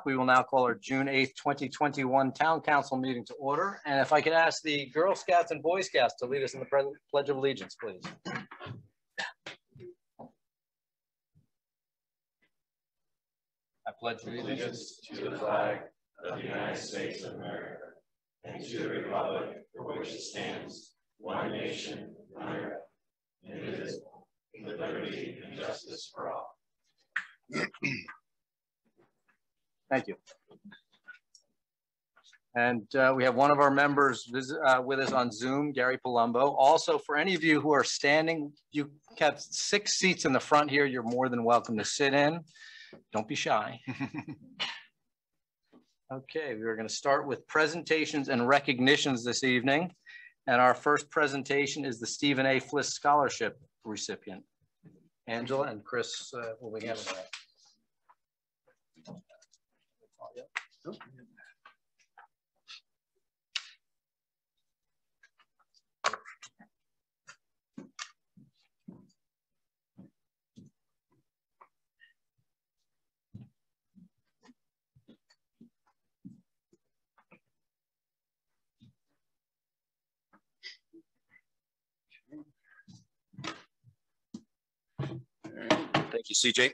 We will now call our June 8th, 2021 Town Council meeting to order. And if I could ask the Girl Scouts and Boy Scouts to lead us in the Pledge of Allegiance, please. I pledge allegiance to the flag of the United States of America and to the republic for which it stands, one nation, under God, indivisible, with liberty and justice for all. Thank you. And we have one of our members with us on Zoom, Gary Palumbo. Also, for any of you who are standing, you have 6 seats in the front here. You're more than welcome to sit in. Don't be shy. Okay, we're going to start with presentations and recognitions this evening. And our first presentation is the Stephen A. Fliss Scholarship recipient. Angela and Chris will be handling that. Thank you, CJ.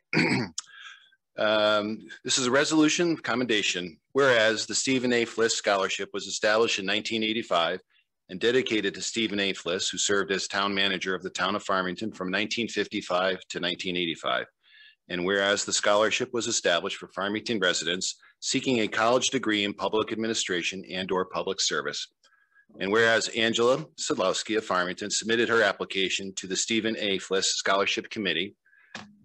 This is a resolution of commendation, whereas the Stephen A. Fliss Scholarship was established in 1985 and dedicated to Stephen A. Fliss, who served as town manager of the town of Farmington from 1955 to 1985. And whereas the scholarship was established for Farmington residents seeking a college degree in public administration and/or public service. And whereas Angela Sadlowski of Farmington submitted her application to the Stephen A. Fliss Scholarship Committee.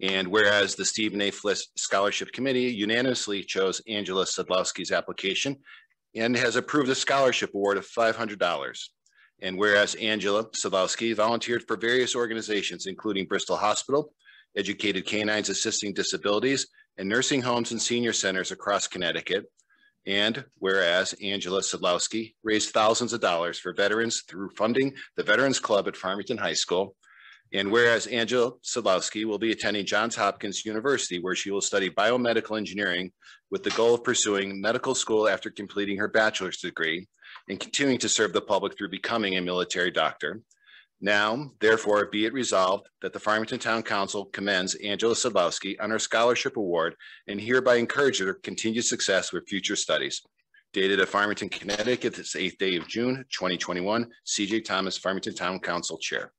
And whereas the Stephen A. Fliss Scholarship Committee unanimously chose Angela Sadlowski's application and has approved a scholarship award of $500. And whereas Angela Sadlowski volunteered for various organizations, including Bristol Hospital, Educated Canines Assisting Disabilities, and nursing homes and senior centers across Connecticut. And whereas Angela Sadlowski raised thousands of dollars for veterans through funding the Veterans Club at Farmington High School. And whereas Angela Sadlowski will be attending Johns Hopkins University, where she will study biomedical engineering with the goal of pursuing medical school after completing her bachelor's degree and continuing to serve the public through becoming a military doctor. Now, therefore, be it resolved that the Farmington Town Council commends Angela Sadlowski on her scholarship award and hereby encourages her continued success with future studies. Dated at Farmington, Connecticut, this 8th day of June, 2021, CJ Thomas, Farmington Town Council Chair.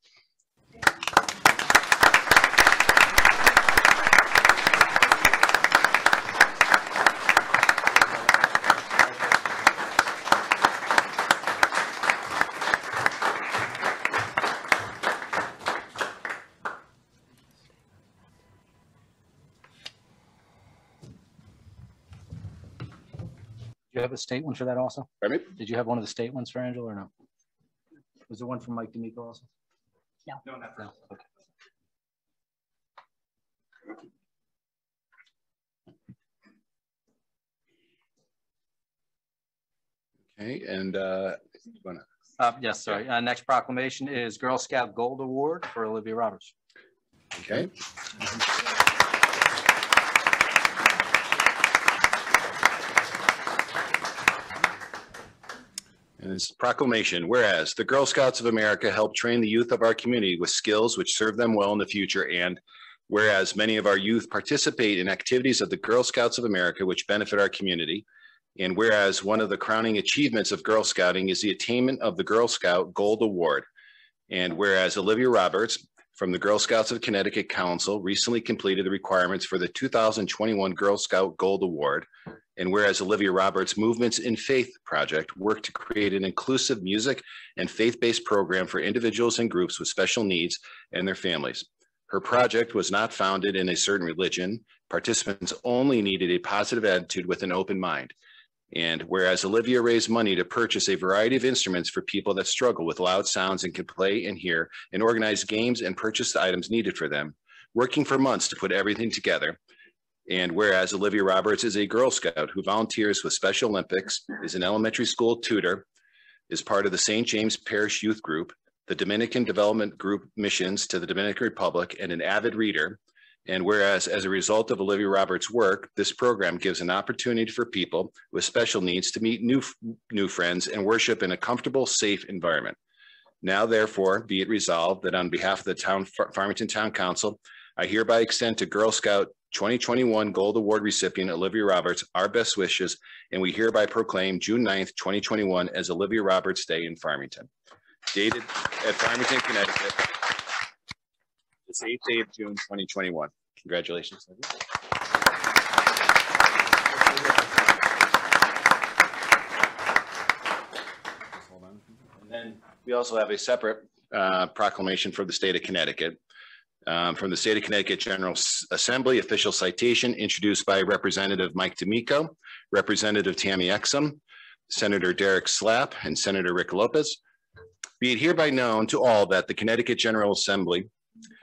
Do you have a state one for that also? Pardon me? Did you have one of the state ones for Angela or no? Was there one from Mike D'Amico also? No. No, not for now. Okay. Okay, and Yes, sorry. Next proclamation is Girl Scout Gold Award for Olivia Roberts. okay. And it's proclamation, whereas the Girl Scouts of America help train the youth of our community with skills which serve them well in the future, and whereas many of our youth participate in activities of the Girl Scouts of America which benefit our community, and whereas one of the crowning achievements of Girl Scouting is the attainment of the Girl Scout Gold Award, and whereas Olivia Roberts from the Girl Scouts of Connecticut Council recently completed the requirements for the 2021 Girl Scout Gold Award, and whereas Olivia Roberts' Movements in Faith project worked to create an inclusive music and faith-based program for individuals and groups with special needs and their families. Her project was not founded in a certain religion. Participants only needed a positive attitude with an open mind. And whereas Olivia raised money to purchase a variety of instruments for people that struggle with loud sounds and can play and hear, and organize games and purchase the items needed for them, working for months to put everything together. And whereas Olivia Roberts is a Girl Scout who volunteers with Special Olympics, is an elementary school tutor, is part of the St. James Parish Youth Group, the Dominican Development Group missions to the Dominican Republic, and an avid reader. And whereas as a result of Olivia Roberts' work, this program gives an opportunity for people with special needs to meet new friends and worship in a comfortable, safe environment. Now, therefore, be it resolved that on behalf of the Farmington Town Council, I hereby extend to Girl Scout 2021 Gold Award recipient Olivia Roberts our best wishes, and we hereby proclaim June 9th, 2021 as Olivia Roberts Day in Farmington. Dated at Farmington, Connecticut. It's 8th day of June, 2021. Congratulations. And then we also have a separate proclamation for the state of Connecticut. From the State of Connecticut General Assembly, official citation introduced by Representative Mike D'Amico, Representative Tammy Exum, Senator Derek Slapp, and Senator Rick Lopez. Be it hereby known to all that the Connecticut General Assembly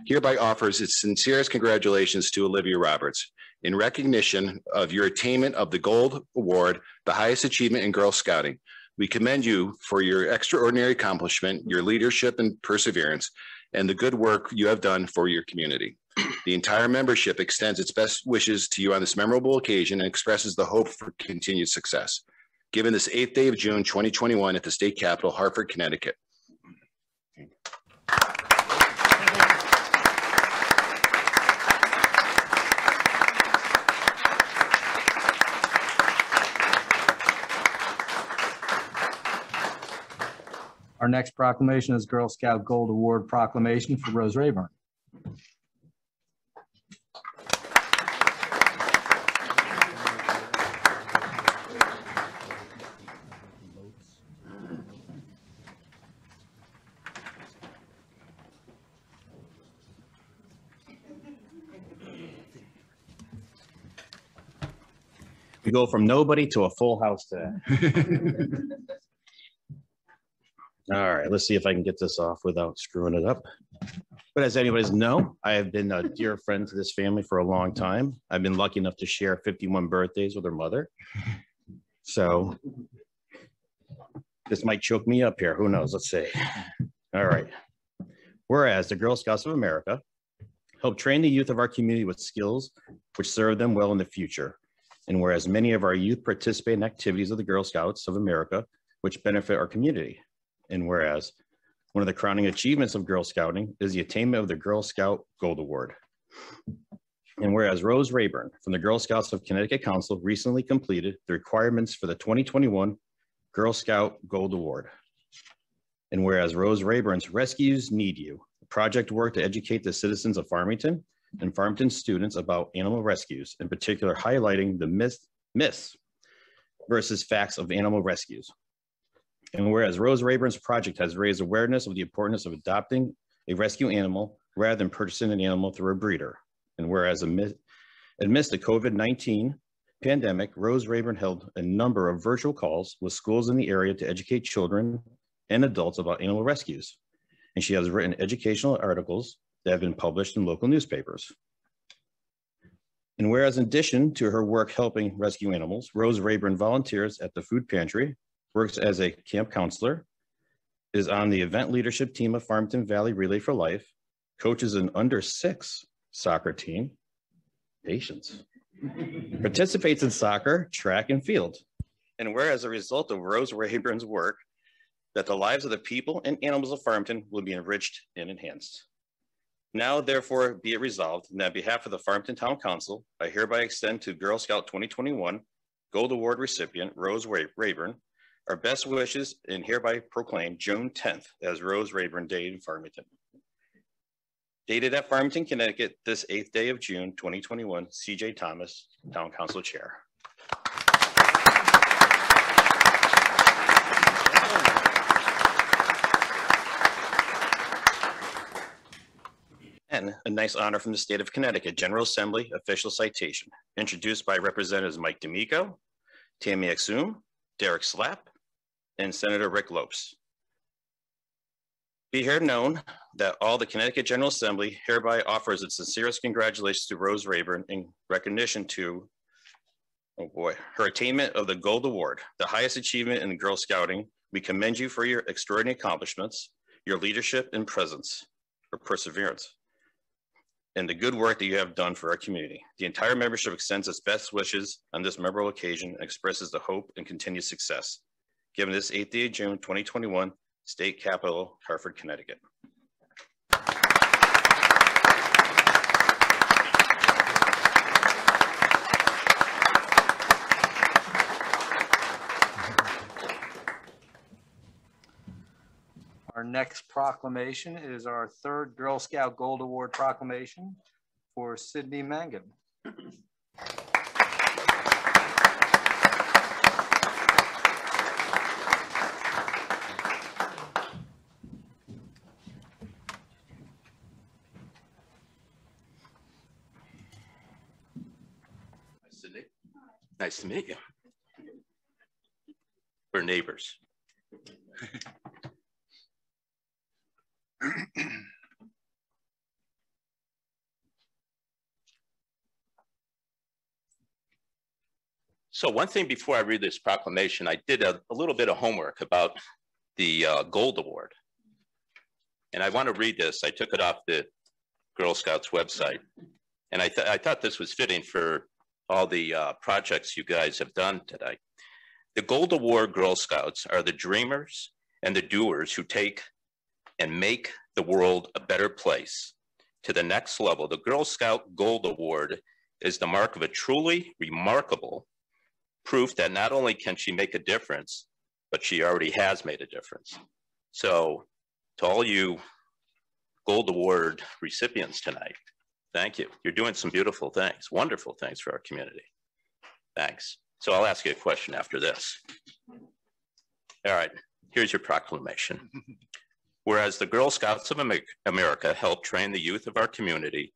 hereby offers its sincerest congratulations to Olivia Roberts in recognition of your attainment of the Gold Award, the highest achievement in Girl Scouting. We commend you for your extraordinary accomplishment, your leadership and perseverance, and the good work you have done for your community. The entire membership extends its best wishes to you on this memorable occasion and expresses the hope for continued success. Given this 8th day of June, 2021 at the state capitol, Hartford, Connecticut. Our next proclamation is Girl Scout Gold Award proclamation for Rose Rayburn. We go from nobody to a full house today. All right, let's see if I can get this off without screwing it up. But as anybody's know, I have been a dear friend to this family for a long time. I've been lucky enough to share 51 birthdays with her mother. So this might choke me up here. Who knows? Let's see. All right. Whereas the Girl Scouts of America help train the youth of our community with skills which serve them well in the future. And whereas many of our youth participate in activities of the Girl Scouts of America, which benefit our community. And whereas one of the crowning achievements of Girl Scouting is the attainment of the Girl Scout Gold Award. And whereas Rose Rayburn from the Girl Scouts of Connecticut Council recently completed the requirements for the 2021 Girl Scout Gold Award. And whereas Rose Rayburn's Rescues Need You, a project work to educate the citizens of Farmington and Farmington students about animal rescues, in particular highlighting the myths versus facts of animal rescues. And whereas Rose Rayburn's project has raised awareness of the importance of adopting a rescue animal rather than purchasing an animal through a breeder. And whereas amidst the COVID-19 pandemic, Rose Rayburn held a number of virtual calls with schools in the area to educate children and adults about animal rescues. And she has written educational articles that have been published in local newspapers. And whereas in addition to her work helping rescue animals, Rose Rayburn volunteers at the food pantry, works as a camp counselor, is on the event leadership team of Farmington Valley Relay for Life, coaches an under-6 soccer team, patience, participates in soccer, track, and field. And whereas a result of Rose Rayburn's work, that the lives of the people and animals of Farmington will be enriched and enhanced. Now, therefore, be it resolved, and on behalf of the Farmington Town Council, I hereby extend to Girl Scout 2021 Gold Award recipient Rose Rayburn our best wishes and hereby proclaim June 10th as Rose Rayburn Day in Farmington. Dated at Farmington, Connecticut, this 8th day of June, 2021, CJ Thomas, Town Council Chair. And a nice honor from the state of Connecticut, General Assembly official citation, introduced by Representatives Mike D'Amico, Tammy Exum, Derek Slapp, and Senator Rick Lopes. Be here known that all the Connecticut General Assembly hereby offers its sincerest congratulations to Rose Rayburn in recognition to, oh boy, her attainment of the Gold Award, the highest achievement in Girl Scouting. We commend you for your extraordinary accomplishments, your leadership and presence or perseverance. and the good work that you have done for our community. The entire membership extends its best wishes on this memorable occasion and expresses the hope and continued success. Given this 8th day of June, 2021, State Capital, Hartford, Connecticut. Our next proclamation is our 3rd Girl Scout Gold Award proclamation for Sydney Mangum. Sydney, nice to meet you. We're neighbors. So one thing before I read this proclamation, I did a little bit of homework about the Gold Award. And I want to read this. I took it off the Girl Scouts website. And I thought this was fitting for all the projects you guys have done today. The Gold Award Girl Scouts are the dreamers and the doers who take and make the world a better place to the next level. The Girl Scout Gold Award is the mark of a truly remarkable proof that not only can she make a difference, but she already has made a difference. So to all you Gold Award recipients tonight, thank you. You're doing some beautiful things, wonderful things for our community. Thanks. So I'll ask you a question after this. All right, here's your proclamation. Whereas the Girl Scouts of America help train the youth of our community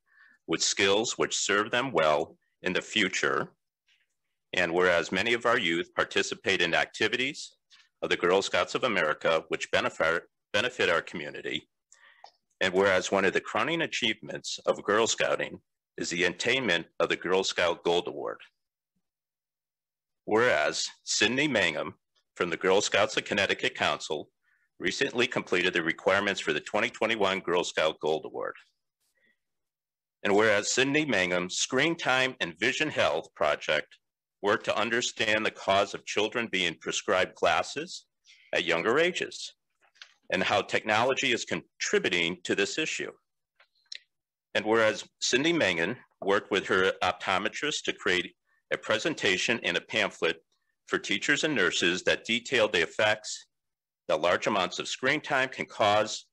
with skills which serve them well in the future, and whereas many of our youth participate in activities of the Girl Scouts of America which benefit our community, and whereas one of the crowning achievements of Girl Scouting is the attainment of the Girl Scout Gold Award. Whereas Sydney Mangum from the Girl Scouts of Connecticut Council recently completed the requirements for the 2021 Girl Scout Gold Award. And whereas Sydney Mangum's Screen Time and Vision Health project worked to understand the cause of children being prescribed glasses at younger ages and how technology is contributing to this issue. And whereas Sydney Mangum worked with her optometrist to create a presentation and a pamphlet for teachers and nurses that detailed the effects that large amounts of screen time can cause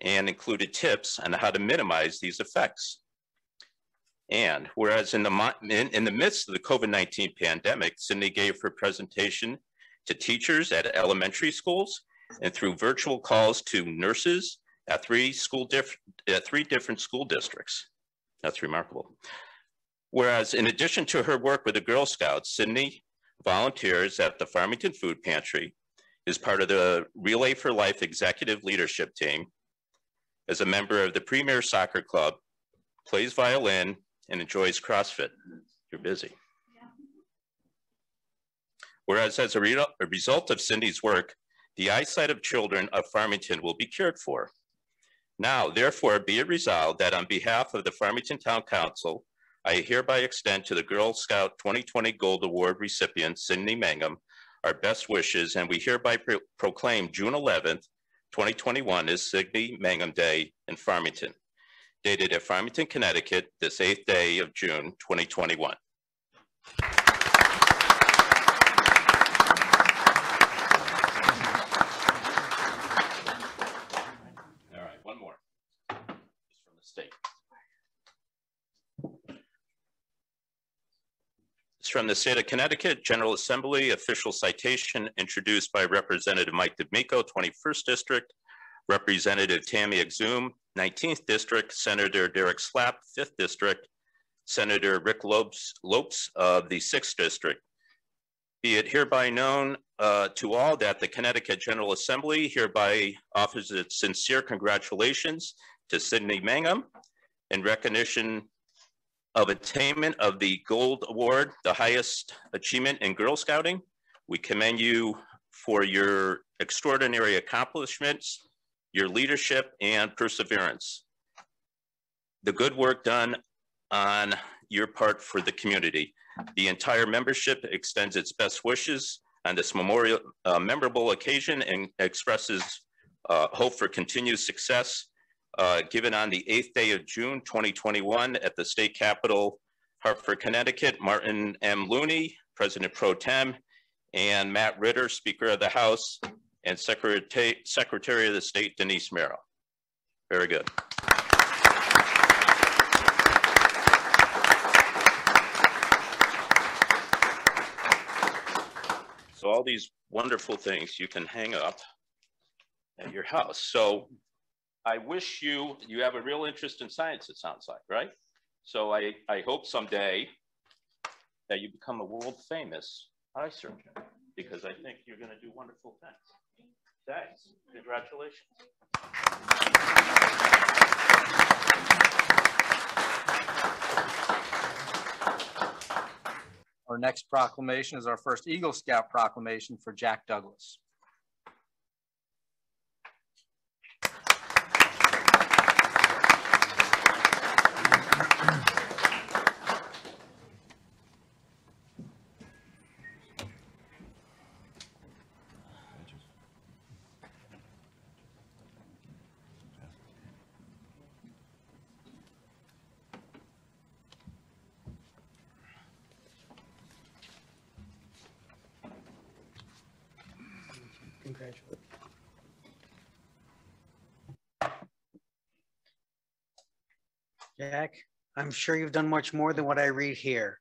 and included tips on how to minimize these effects. And whereas in the midst of the COVID-19 pandemic, Sydney gave her presentation to teachers at elementary schools and through virtual calls to nurses at three different school districts. That's remarkable. Whereas in addition to her work with the Girl Scouts, Sydney volunteers at the Farmington Food Pantry, is part of the Relay for Life executive leadership team, is a member of the Premier Soccer Club, plays violin, and enjoys CrossFit. You're busy. Whereas as a result of Cindy's work, the eyesight of children of Farmington will be cared for. Now, therefore, be it resolved that on behalf of the Farmington Town Council, I hereby extend to the Girl Scout 2020 Gold Award recipient, Sydney Mangum, our best wishes, and we hereby proclaim June 11th, 2021 as Sydney Mangum Day in Farmington, dated at Farmington, Connecticut, this 8th day of June, 2021. All right, one more, just from the state. It's from the state of Connecticut, General Assembly, official citation introduced by Representative Mike D'Amico, 21st District, Representative Tammy Exum, 19th District, Senator Derek Slapp, 5th District, Senator Rick Lopes of the 6th District. Be it hereby known to all that the Connecticut General Assembly hereby offers its sincere congratulations to Sydney Mangum in recognition of attainment of the Gold Award, the highest achievement in Girl Scouting. We commend you for your extraordinary accomplishments, your leadership, and perseverance. the good work done on your part for the community. The entire membership extends its best wishes on this memorable occasion and expresses hope for continued success. Given on the 8th day of June, 2021 at the state capitol, Hartford, Connecticut, Martin M. Looney, President Pro Tem, and Matt Ritter, Speaker of the House, and Secretary of the State, Denise Merrill. Very good. So all these wonderful things you can hang up at your house. So I wish you have a real interest in science, it sounds like, right? So I hope someday that you become a world famous eye surgeon, because I think you're going to do wonderful things. Thanks. Congratulations. Our next proclamation is our first Eagle Scout proclamation for Jack Douglas. Congratulations. Jack, I'm sure you've done much more than what I read here,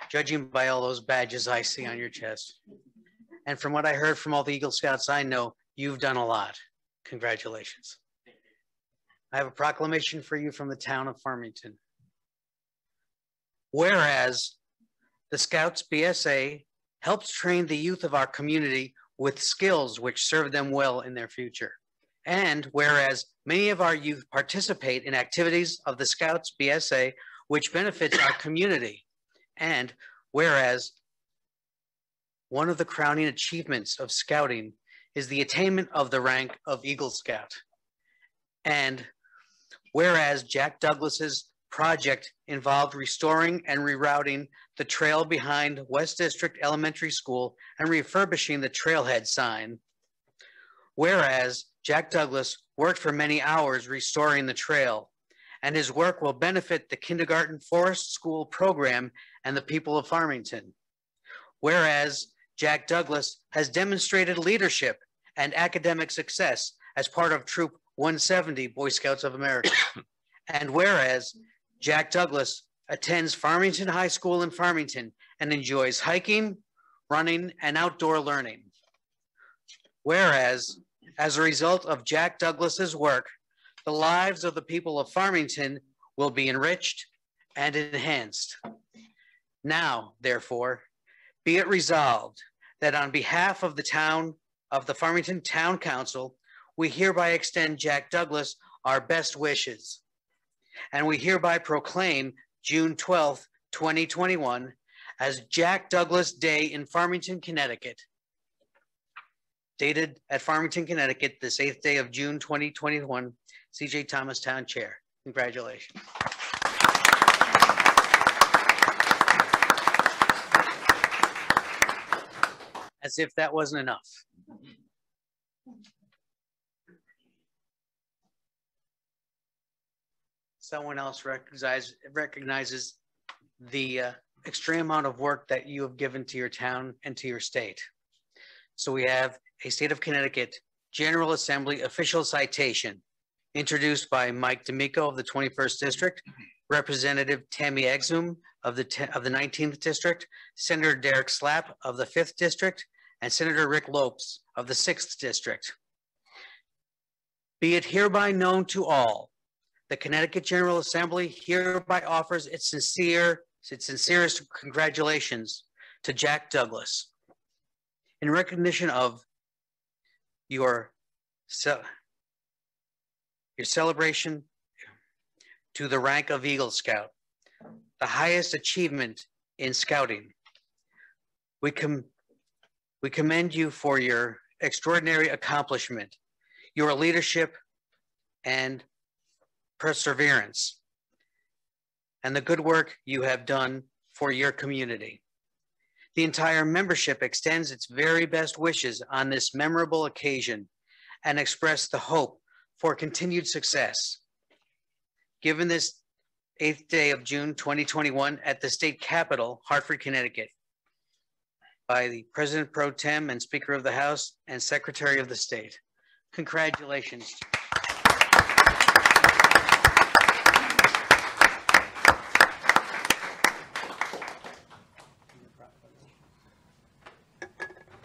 judging by all those badges I see on your chest. And from what I heard from all the Eagle Scouts I know, you've done a lot. Congratulations. I have a proclamation for you from the town of Farmington. Whereas the Scouts BSA helps train the youth of our community with skills which serve them well in their future. And whereas many of our youth participate in activities of the Scouts BSA, which benefits our community. And whereas one of the crowning achievements of scouting is the attainment of the rank of Eagle Scout. And whereas Jack Douglas's project involved restoring and rerouting the trail behind West District Elementary School and refurbishing the trailhead sign. Whereas Jack Douglas worked for many hours restoring the trail, and his work will benefit the Kindergarten Forest School program and the people of Farmington. Whereas Jack Douglas has demonstrated leadership and academic success as part of Troop 170 Boy Scouts of America. And whereas Jack Douglas attends Farmington High School in Farmington and enjoys hiking, running, and outdoor learning. Whereas, as a result of Jack Douglas's work, the lives of the people of Farmington will be enriched and enhanced. Now, therefore, be it resolved that on behalf of the Farmington Town Council, we hereby extend Jack Douglas our best wishes. And we hereby proclaim June 12th, 2021 as Jack Douglas Day in Farmington, Connecticut. Dated at Farmington, Connecticut, this 8th day of June, 2021, C.J. Thomas, Town Chair. Congratulations. As if that wasn't enough. Someone else recognizes the extreme amount of work that you have given to your town and to your state. So we have a State of Connecticut General Assembly official citation introduced by Mike D'Amico of the 21st District, Representative Tammy Exum of the 19th District, Senator Derek Slapp of the 5th District, and Senator Rick Lopes of the 6th District. Be it hereby known to all, the Connecticut General Assembly hereby offers its sincerest congratulations to Jack Douglas in recognition of your celebration to the rank of Eagle Scout, the highest achievement in scouting. We commend you for your extraordinary accomplishment, your leadership and perseverance, and the good work you have done for your community. The entire membership extends its very best wishes on this memorable occasion and express the hope for continued success. Given this 8th day of June 2021 at the state capitol, Hartford, Connecticut, by the President Pro Tem and Speaker of the House and Secretary of the State. Congratulations.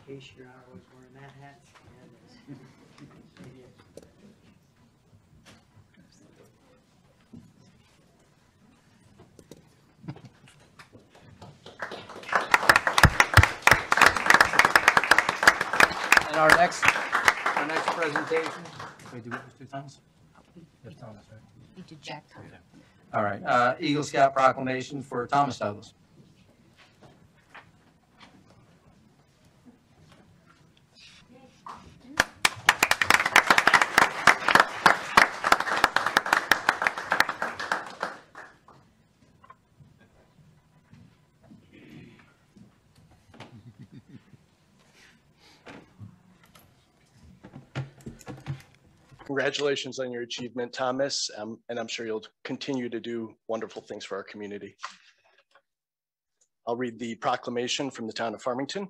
In case you're not always wearing that hat. And our next presentation, wait, do we have 2 times? There's Thomas, right? You did Jack. All right, Eagle Scout proclamation for Thomas Douglas. Congratulations on your achievement, Thomas, and I'm sure you'll continue to do wonderful things for our community. I'll read the proclamation from the town of Farmington.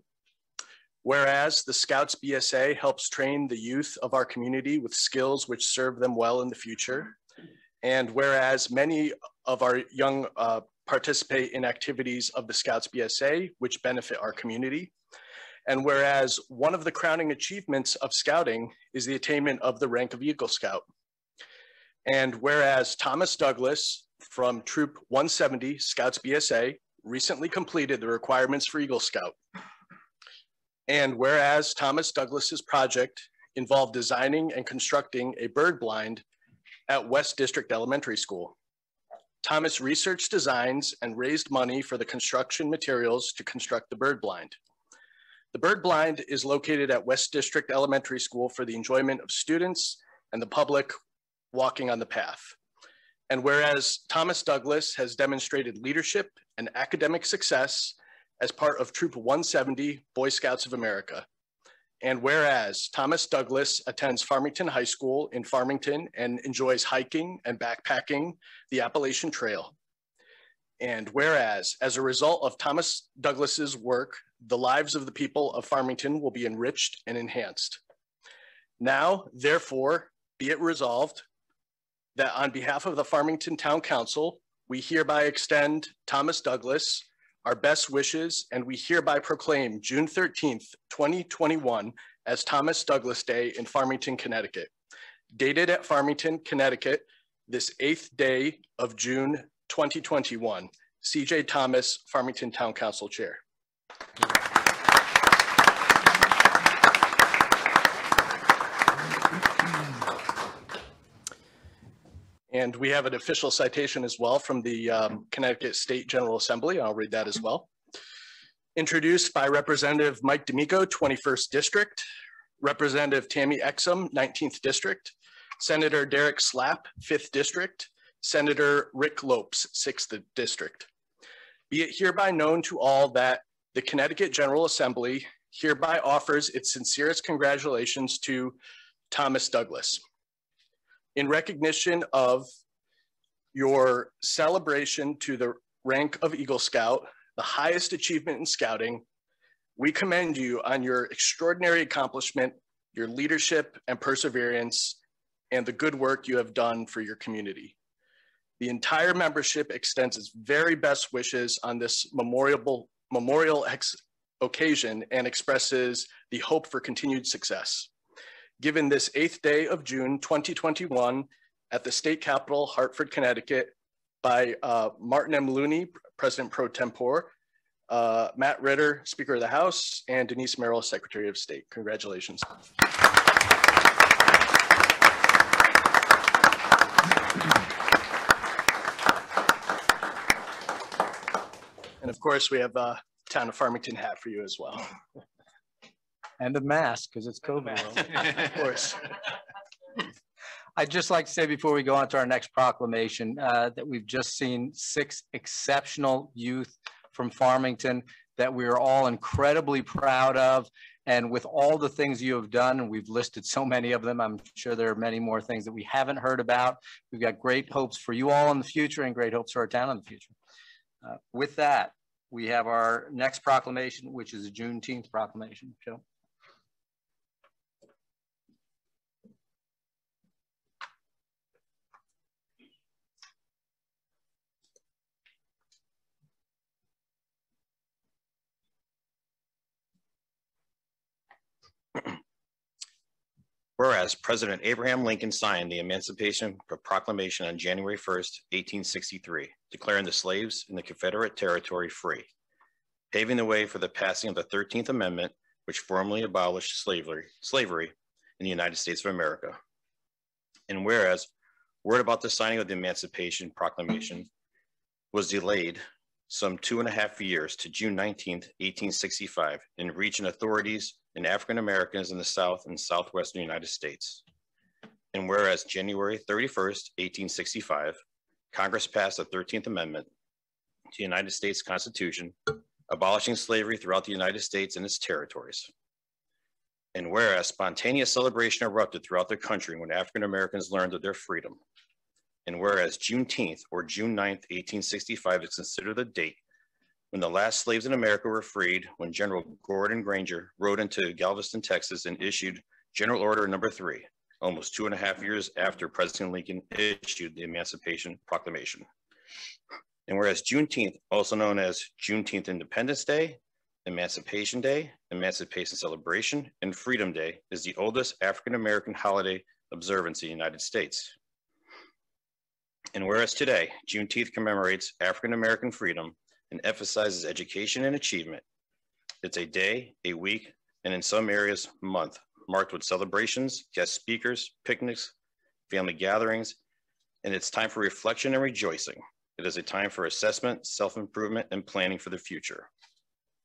Whereas the Scouts BSA helps train the youth of our community with skills which serve them well in the future, and whereas many of our young participate in activities of the Scouts BSA which benefit our community, and whereas one of the crowning achievements of Scouting is the attainment of the rank of Eagle Scout. And whereas Thomas Douglas from Troop 170 Scouts BSA recently completed the requirements for Eagle Scout. And whereas Thomas Douglas's project involved designing and constructing a bird blind at West District Elementary School. Thomas researched designs and raised money for the construction materials to construct the bird blind. The bird blind is located at West District Elementary School for the enjoyment of students and the public walking on the path. And whereas Thomas Douglas has demonstrated leadership and academic success as part of Troop 170 Boy Scouts of America. And whereas Thomas Douglas attends Farmington High School in Farmington and enjoys hiking and backpacking the Appalachian Trail. And whereas, as a result of Thomas Douglas's work, the lives of the people of Farmington will be enriched and enhanced. Now, therefore, be it resolved that on behalf of the Farmington Town Council, we hereby extend Thomas Douglas our best wishes, and we hereby proclaim June 13th, 2021 as Thomas Douglas Day in Farmington, Connecticut. Dated at Farmington, Connecticut, this 8th day of June 2021. CJ Thomas, Farmington Town Council Chair. And we have an official citation as well from the Connecticut State General Assembly. I'll read that as well. Introduced by Representative Mike D'Amico, 21st District, Representative Tammy Exum, 19th District, Senator Derek Slapp, 5th District, Senator Rick Lopes, 6th District. Be it hereby known to all that the Connecticut General Assembly hereby offers its sincerest congratulations to Thomas Douglas. In recognition of your celebration to the rank of Eagle Scout, the highest achievement in scouting, we commend you on your extraordinary accomplishment, your leadership and perseverance, and the good work you have done for your community. The entire membership extends its very best wishes on this memorial occasion and expresses the hope for continued success. Given this 8th day of June 2021 at the state capitol, Hartford, Connecticut, by Martin M. Looney, President Pro Tempore, Matt Ritter, Speaker of the House, and Denise Merrill, Secretary of State. Congratulations. And of course, we have a Town of Farmington hat for you as well. And a mask, because it's COVID. Of course. I'd just like to say before we go on to our next proclamation that we've just seen 6 exceptional youth from Farmington that we are all incredibly proud of. And with all the things you have done, and we've listed so many of them, I'm sure there are many more things that we haven't heard about. We've got great hopes for you all in the future and great hopes for our town in the future. With that, we have our next proclamation, which is a Juneteenth proclamation. Joe. Whereas President Abraham Lincoln signed the Emancipation Proclamation on January 1st, 1863, declaring the slaves in the Confederate territory free, paving the way for the passing of the 13th Amendment, which formally abolished slavery in the United States of America. And whereas word about the signing of the Emancipation Proclamation was delayed some 2.5 years to June 19th, 1865, in reaching authorities and African Americans in the South and Southwestern United States. And whereas January 31st, 1865, Congress passed the 13th Amendment to the United States Constitution, abolishing slavery throughout the United States and its territories. And whereas spontaneous celebration erupted throughout the country when African Americans learned of their freedom. And whereas Juneteenth, or June 9th, 1865, is considered the date when the last slaves in America were freed, when General Gordon Granger rode into Galveston, Texas, and issued General Order No. 3, almost 2.5 years after President Lincoln issued the Emancipation Proclamation. And whereas Juneteenth, also known as Juneteenth Independence Day, Emancipation Day, Emancipation Celebration, and Freedom Day, is the oldest African-American holiday observance in the United States. And whereas today, Juneteenth commemorates African-American freedom and emphasizes education and achievement, it's a day, a week, and in some areas, month, marked with celebrations, guest speakers, picnics, family gatherings, and it's time for reflection and rejoicing. It is a time for assessment, self-improvement, and planning for the future.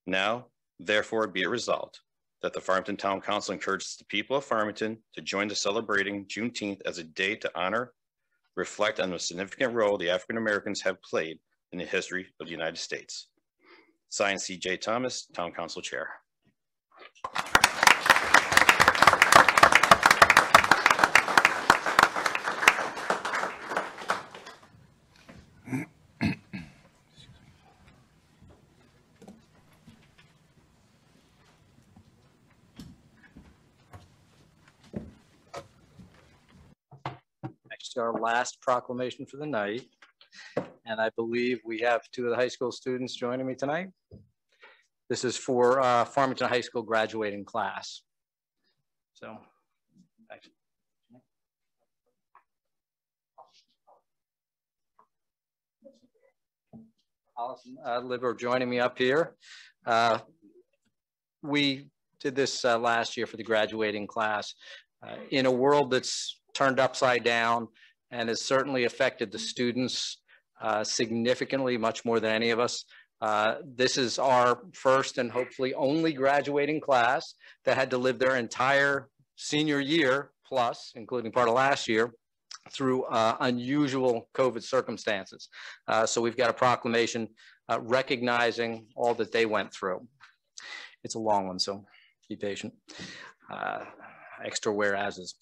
Now, therefore, be it resolved that the Farmington Town Council encourages the people of Farmington to join the celebrating Juneteenth as a day to honor, reflect on the significant role the African Americans have played in the history of the United States. Signed, C.J. Thomas, Town Council Chair. Next, our last proclamation for the night. And I believe we have 2 of the high school students joining me tonight. This is for Farmington High School graduating class. So, Allison, Liv are joining me up here. We did this last year for the graduating class. In a world that's turned upside down and has certainly affected the students significantly, much more than any of us. This is our first and hopefully only graduating class that had to live their entire senior year plus, including part of last year, through unusual COVID circumstances. So we've got a proclamation recognizing all that they went through. It's a long one, so be patient. Extra whereases.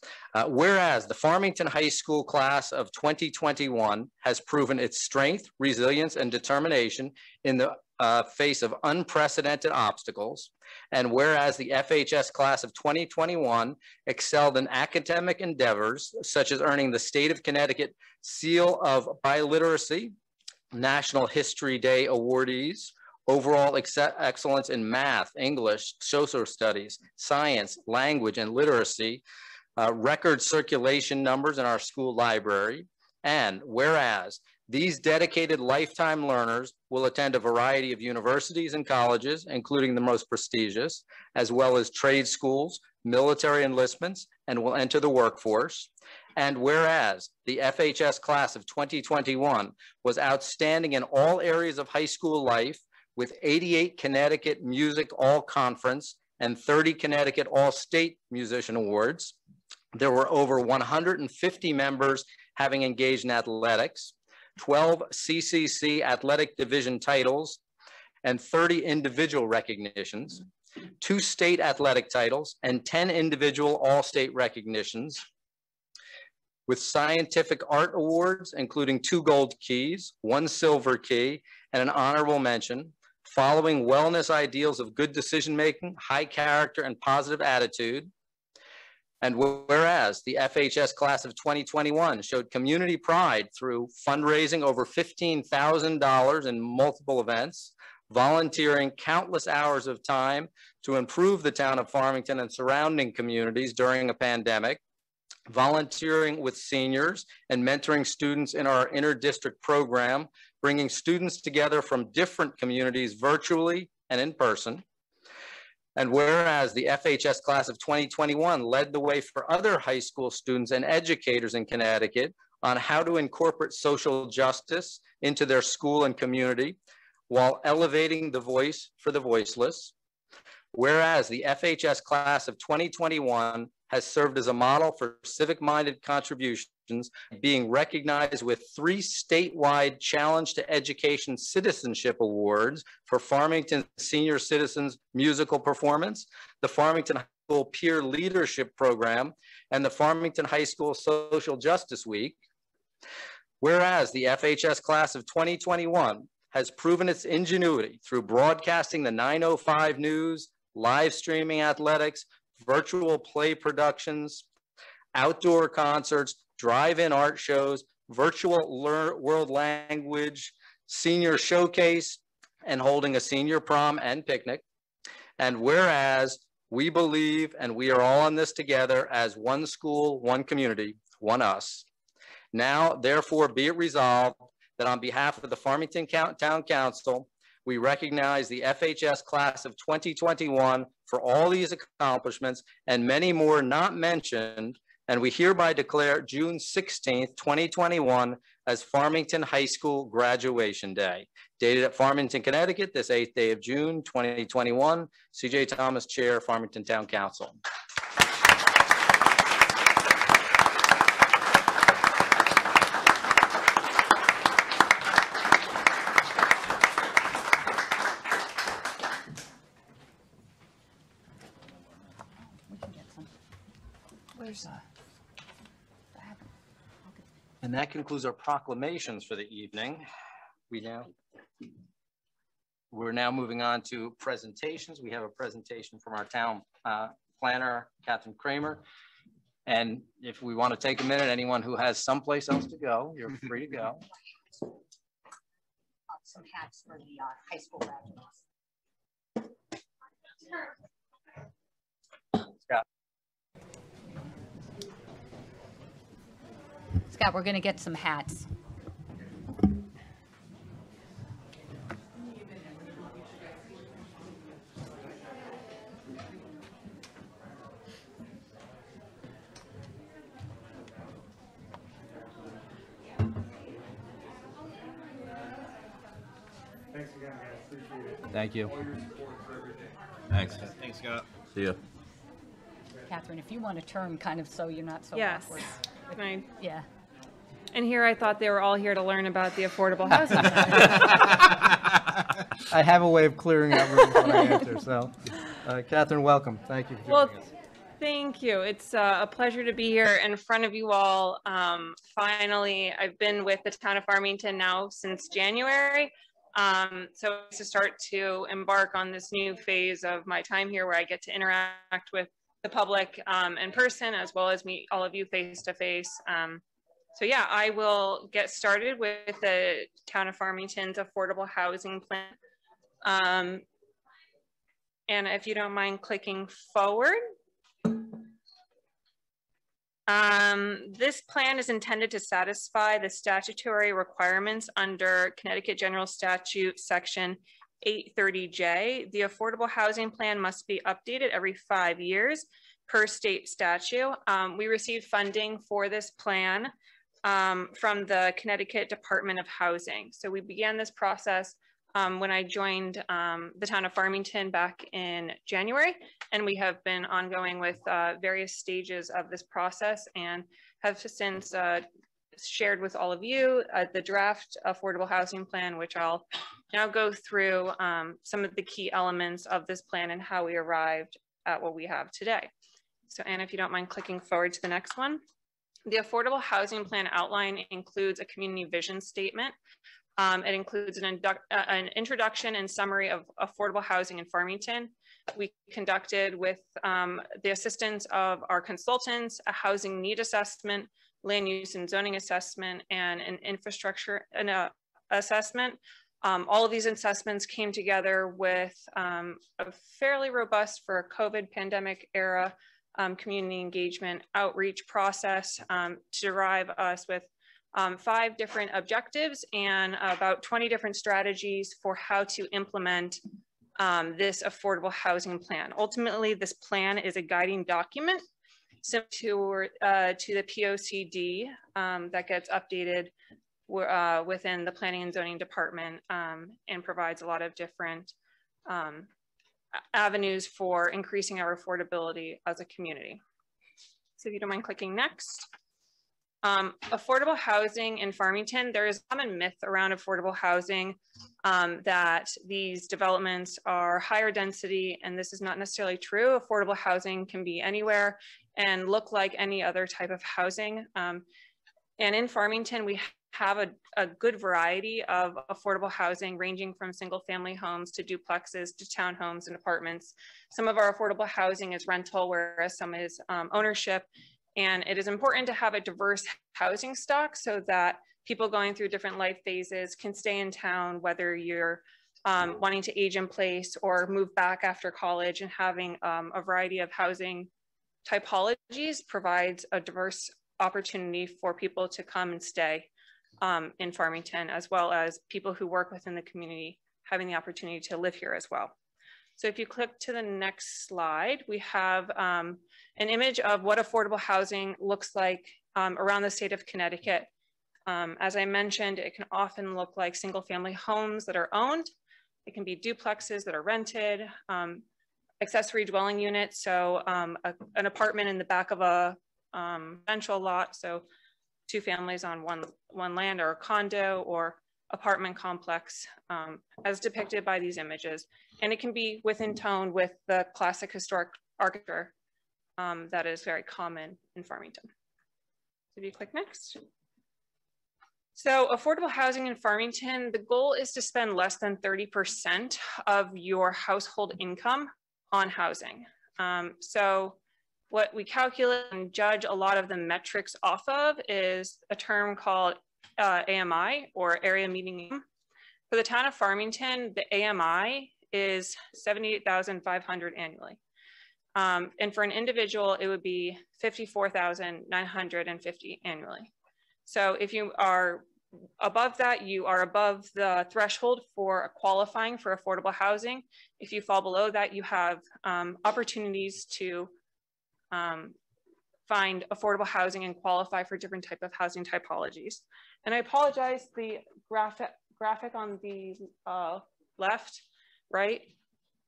Whereas the Farmington High School class of 2021 has proven its strength, resilience, and determination in the face of unprecedented obstacles. And whereas the FHS class of 2021 excelled in academic endeavors, such as earning the State of Connecticut Seal of Biliteracy, National History Day awardees, overall excellence in math, English, social studies, science, language, and literacy, record circulation numbers in our school library, and whereas these dedicated lifetime learners will attend a variety of universities and colleges, including the most prestigious, as well as trade schools, military enlistments, and will enter the workforce. And whereas the FHS class of 2021 was outstanding in all areas of high school life, with 88 Connecticut Music All Conference and 30 Connecticut All State Musician Awards. There were over 150 members having engaged in athletics, 12 CCC athletic division titles, and 30 individual recognitions, 2 state athletic titles, and 10 individual all-state recognitions, with scientific art awards, including 2 gold keys, 1 silver key, and an honorable mention, following wellness ideals of good decision-making, high character, and positive attitude. And whereas the FHS class of 2021 showed community pride through fundraising over $15,000 in multiple events, volunteering countless hours of time to improve the town of Farmington and surrounding communities during a pandemic, volunteering with seniors and mentoring students in our inter-district program, bringing students together from different communities virtually and in person. And whereas the FHS class of 2021 led the way for other high school students and educators in Connecticut on how to incorporate social justice into their school and community while elevating the voice for the voiceless. Whereas the FHS class of 2021 has served as a model for civic-minded contributions, being recognized with 3 statewide Challenge to Education Citizenship Awards for Farmington Senior Citizens Musical Performance, the Farmington High School Peer Leadership Program, and the Farmington High School Social Justice Week. Whereas the FHS class of 2021 has proven its ingenuity through broadcasting the 905 news, live streaming athletics, virtual play productions, outdoor concerts, drive-in art shows, virtual world language, senior showcase, and holding a senior prom and picnic. And whereas we believe, and we are all in this together as one school, one community, one us. Now, therefore, be it resolved that on behalf of the Farmington Town Council, we recognize the FHS class of 2021 for all these accomplishments and many more not mentioned, and we hereby declare June 16th, 2021 as Farmington High School Graduation Day. Dated at Farmington, Connecticut, this 8th day of June, 2021. C.J. Thomas, Chair, Farmington Town Council. And that concludes our proclamations for the evening. We're now moving on to presentations. We have a presentation from our town planner, Catherine Kramer. And if we want to take a minute, anyone who has someplace else to go, you're free to go. Some hats for the high school graduates. Scott, we're going to get some hats. Thanks again, guys. Appreciate it. Thank you. All your support for everything. Thanks. Thanks, Scott. See ya. Catherine, if you want to turn kind of so you're not so Yes. awkward. Fine. Yeah. And here I thought they were all here to learn about the affordable housing. I have a way of clearing out rooms when I enter, so. Catherine, welcome. Thank you for Well, joining us. thank you. It's a pleasure to be here in front of you all. Finally, I've been with the town of Farmington now since January. So it's to start to embark on this new phase of my time here where I get to interact with the public in person, as well as meet all of you face to face. So yeah, I will get started with the town of Farmington's affordable housing plan. And if you don't mind clicking forward. This plan is intended to satisfy the statutory requirements under Connecticut General Statute Section 830J. The affordable housing plan must be updated every 5 years per state statute. We received funding for this plan from the Connecticut Department of Housing. So we began this process when I joined the town of Farmington back in January, and we have been ongoing with various stages of this process and have since shared with all of you the draft affordable housing plan, which I'll now go through some of the key elements of this plan and how we arrived at what we have today. So Anna, if you don't mind clicking forward to the next one. The affordable housing plan outline includes a community vision statement. It includes an introduction and summary of affordable housing in Farmington. We conducted, with the assistance of our consultants, a housing need assessment, land use and zoning assessment, and an infrastructure assessment. All of these assessments came together with a fairly robust, for a COVID pandemic era, community engagement outreach process to derive us with 5 different objectives and about 20 different strategies for how to implement this affordable housing plan. Ultimately, this plan is a guiding document similar to the POCD that gets updated within the Planning and Zoning Department and provides a lot of different avenues for increasing our affordability as a community. So if you don't mind clicking next. Affordable housing in Farmington, there is a common myth around affordable housing that these developments are higher density, and this is not necessarily true. Affordable housing can be anywhere and look like any other type of housing. And in Farmington, we have a good variety of affordable housing ranging from single family homes to duplexes to townhomes and apartments. Some of our affordable housing is rental, whereas some is ownership. And it is important to have a diverse housing stock so that people going through different life phases can stay in town, whether you're wanting to age in place or move back after college, and having a variety of housing typologies provides a diverse opportunity for people to come and stay in Farmington, as well as people who work within the community having the opportunity to live here as well. So if you click to the next slide, we have an image of what affordable housing looks like around the state of Connecticut. As I mentioned, it can often look like single family homes that are owned. It can be duplexes that are rented, accessory dwelling units, so an apartment in the back of a residential lot, so 2 families on one land, or a condo or apartment complex as depicted by these images. And it can be within tone with the classic historic architecture that is very common in Farmington. So if you click next. So affordable housing in Farmington, the goal is to spend less than 30% of your household income on housing. So what we calculate and judge a lot of the metrics off of is a term called AMI, or area median income. For the town of Farmington, the AMI is $78,500 annually. And for an individual, it would be $54,950 annually. So if you are above that, you are above the threshold for qualifying for affordable housing. If you fall below that, you have opportunities to find affordable housing and qualify for different type of housing typologies. And I apologize, the graphic on the left, right,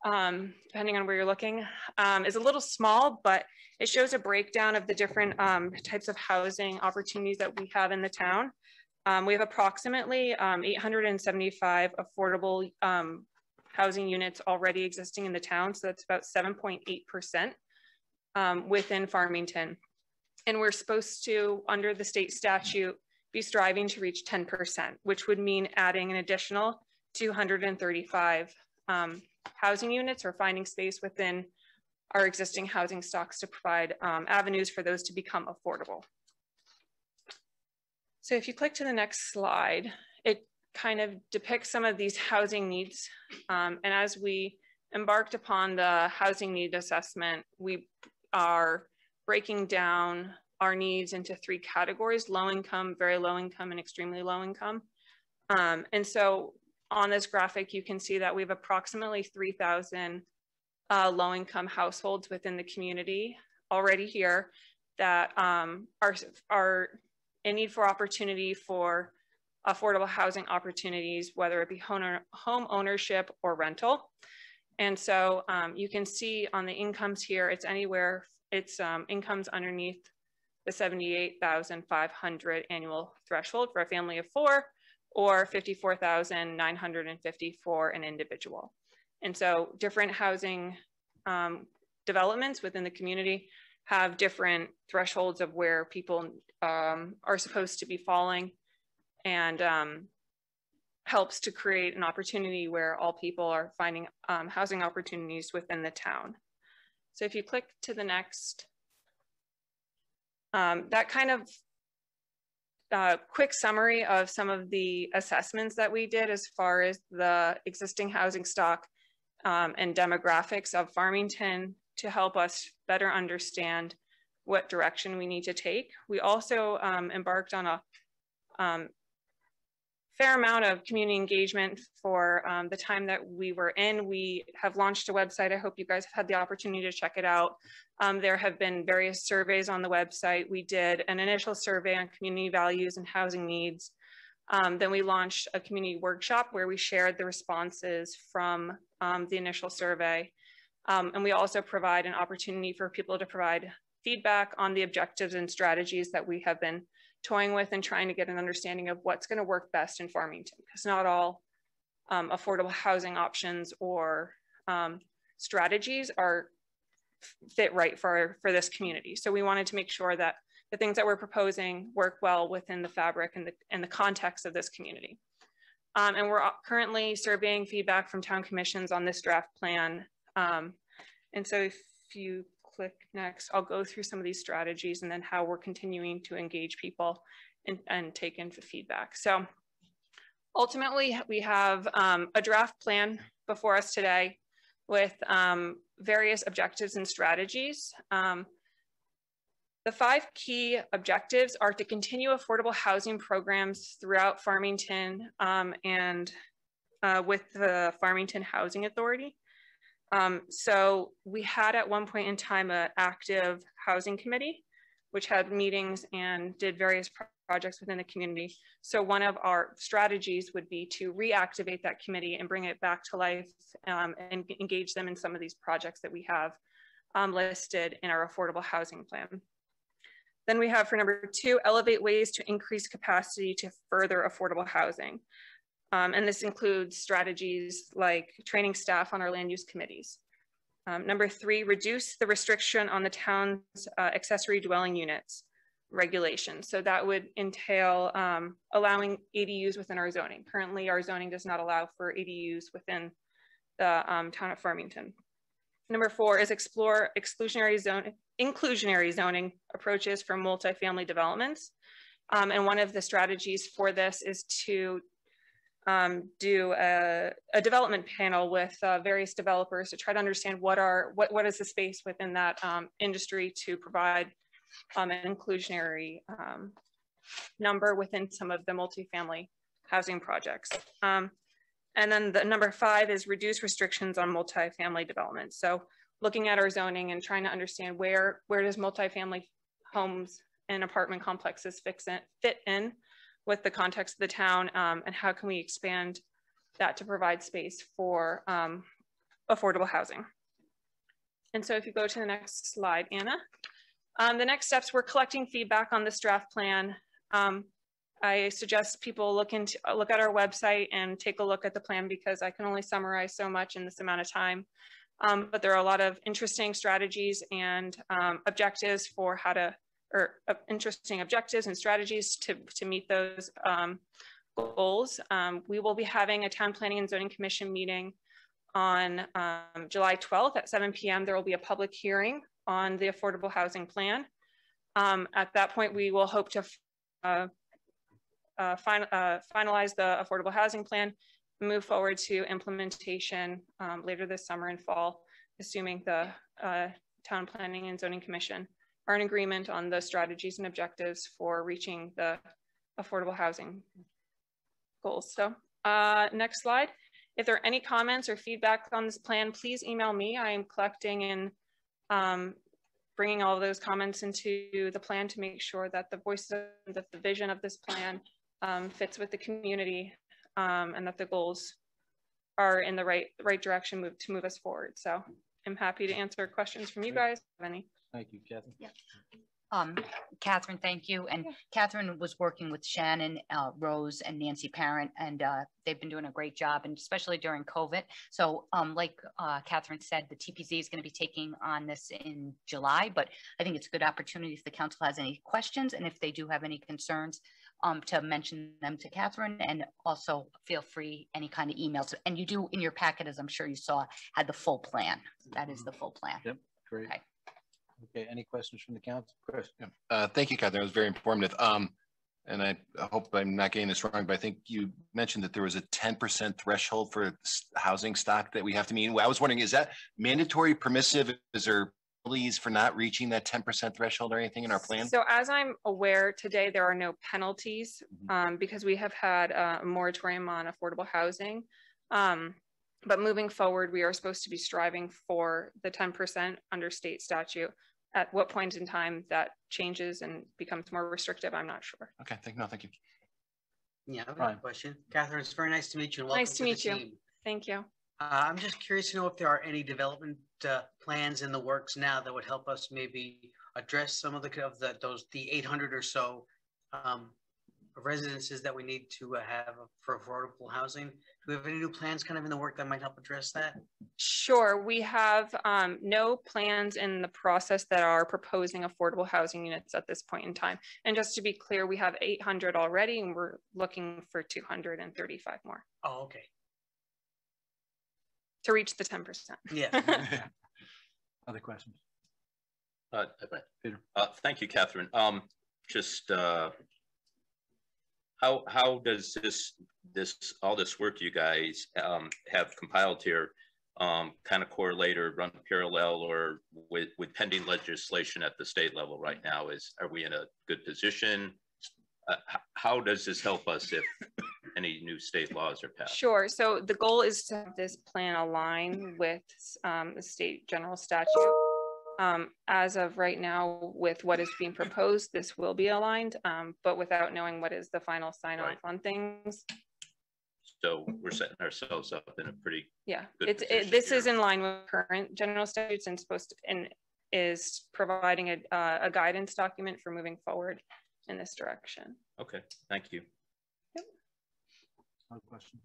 depending on where you're looking, is a little small, but it shows a breakdown of the different types of housing opportunities that we have in the town. We have approximately 875 affordable housing units already existing in the town. So that's about 7.8% within Farmington. And we're supposed to, under the state statute, be striving to reach 10%, which would mean adding an additional 235 housing units, or finding space within our existing housing stocks to provide avenues for those to become affordable. So if you click to the next slide, it kind of depicts some of these housing needs. And as we embarked upon the housing need assessment, we are breaking down our needs into 3 categories: low income, very low income, and extremely low income. And so on this graphic, you can see that we have approximately 3,000 low income households within the community already here that are in need for opportunity for affordable housing opportunities, whether it be home ownership or rental. And so you can see on the incomes here, it's anywhere, it's incomes underneath the 78,500 annual threshold for a family of 4, or 54,950 for an individual. And so different housing developments within the community have different thresholds of where people are supposed to be falling, and helps to create an opportunity where all people are finding housing opportunities within the town. So if you click to the next, that kind of quick summary of some of the assessments that we did as far as the existing housing stock and demographics of Farmington to help us better understand what direction we need to take. We also embarked on a fair amount of community engagement for the time that we were in. We have launched a website. I hope you guys have had the opportunity to check it out. There have been various surveys on the website. We did an initial survey on community values and housing needs. Then we launched a community workshop where we shared the responses from the initial survey. And we also provide an opportunity for people to provide feedback on the objectives and strategies that we have been toying with and trying to get an understanding of what's going to work best in Farmington, because not all affordable housing options or strategies fit right for this community. So we wanted to make sure that the things that we're proposing work well within the fabric and the context of this community. And we're currently surveying feedback from town commissions on this draft plan. And so if you click next, I'll go through some of these strategies and then how we're continuing to engage people and take in feedback. So ultimately, we have a draft plan before us today with various objectives and strategies. The 5 key objectives are to continue affordable housing programs throughout Farmington and with the Farmington Housing Authority. So we had at one point in time an active housing committee, which had meetings and did various projects within the community. So one of our strategies would be to reactivate that committee and bring it back to life and engage them in some of these projects that we have listed in our affordable housing plan. Then we have for number 2, elevate ways to increase capacity to further affordable housing. And this includes strategies like training staff on our land use committees. Number 3, reduce the restriction on the town's accessory dwelling units regulation. So that would entail allowing ADUs within our zoning. Currently, our zoning does not allow for ADUs within the town of Farmington. Number 4 is explore inclusionary zoning approaches for multifamily developments. And one of the strategies for this is to do a development panel with various developers to try to understand what is the space within that industry to provide an inclusionary number within some of the multifamily housing projects. And then the number 5 is reduce restrictions on multifamily development. So looking at our zoning and trying to understand where does multifamily homes and apartment complexes fit in with the context of the town, and how can we expand that to provide space for affordable housing. And so if you go to the next slide, Anna. The next steps, we're collecting feedback on this draft plan. I suggest people look at our website and take a look at the plan, because I can only summarize so much in this amount of time. But there are a lot of interesting strategies and objectives for interesting objectives and strategies to meet those goals. We will be having a Town Planning and Zoning Commission meeting on July 12th at 7 p.m. There will be a public hearing on the affordable housing plan. At that point, we will hope to finalize the affordable housing plan, move forward to implementation later this summer and fall, assuming the Town Planning and Zoning Commission are in agreement on the strategies and objectives for reaching the affordable housing goals. So next slide. If there are any comments or feedback on this plan, please email me. I am collecting and bringing all of those comments into the plan to make sure that the voices of the vision of this plan fits with the community, and that the goals are in the right direction to move us forward. So I'm happy to answer questions from you guys. Have any? Thank you, Catherine. Yeah. Catherine, thank you. And Catherine was working with Shannon, Rose, and Nancy Parent, and they've been doing a great job, and especially during COVID. So like Catherine said, the TPZ is going to be taking on this in July, but I think it's a good opportunity if the council has any questions, and if they do have any concerns, to mention them to Catherine, and also feel free any kind of emails. And you do in your packet, as I'm sure you saw, had the full plan. That is the full plan. Yep, great. Okay. Okay, any questions from the council? Chris? Thank you, Catherine. It was very informative. And I hope I'm not getting this wrong, but I think you mentioned that there was a 10% threshold for housing stock that we have to meet. I was wondering, is that mandatory, permissive? Is there penalties for not reaching that 10% threshold or anything in our plan? So as I'm aware today, there are no penalties because we have had a moratorium on affordable housing. But moving forward, we are supposed to be striving for the 10% under state statute. At what point in time that changes and becomes more restrictive, I'm not sure. Okay, thank you. Yeah, I have a question. Catherine, it's very nice to meet you. And welcome Nice to meet you. team. Thank you. I'm just curious to know if there are any development plans in the works now that would help us maybe address some of the 800 or so residences that we need to have for affordable housing. Do we have any new plans kind of in the work that might help address that? Sure. We have no plans in the process that are proposing affordable housing units at this point in time. And just to be clear, we have 800 already, and we're looking for 235 more. Oh, okay. To reach the 10%. Yeah. Other questions? Peter. Thank you, Catherine. How does all this work you guys have compiled here kind of correlate or run parallel or with pending legislation at the state level right now? Are we in a good position? How does this help us if any new state laws are passed? Sure. So the goal is to have this plan align with the state general statute. As of right now, with what is being proposed, this will be aligned, but without knowing what is the final sign off on things. So we're setting ourselves up in a pretty this is in line with current general statutes and is providing a guidance document for moving forward in this direction. Okay, thank you. Yep. No question.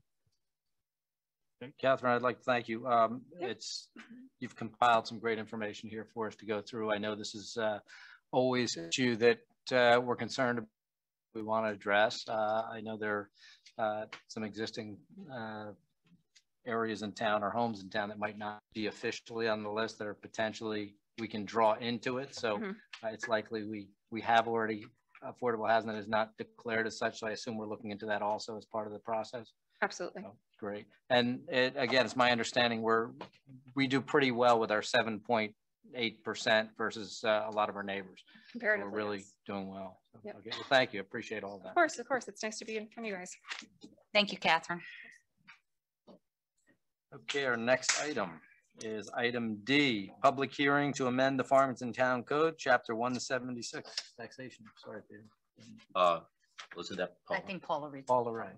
Okay, Catherine, I'd like to thank you. You've compiled some great information here for us to go through. I know this is always an issue that we're concerned about, we want to address. I know there are some existing areas in town or homes in town that might not be officially on the list that are potentially we can draw into it. So it's likely we have already affordable housing that is not declared as such. So I assume we're looking into that also as part of the process. Absolutely. Oh, great. And again, it's my understanding we do pretty well with our 7.8% versus a lot of our neighbors. Comparatively, we're really doing well. So, yep. Okay. Well, thank you. Appreciate all of that. Of course. It's nice to be in front of you guys. Thank you, Catherine. Okay, our next item is item D, public hearing to amend the Farmington Town Code, Chapter 176, taxation. Sorry, Peter. Wasn't that Paula? I think Paula reads. Paula, right.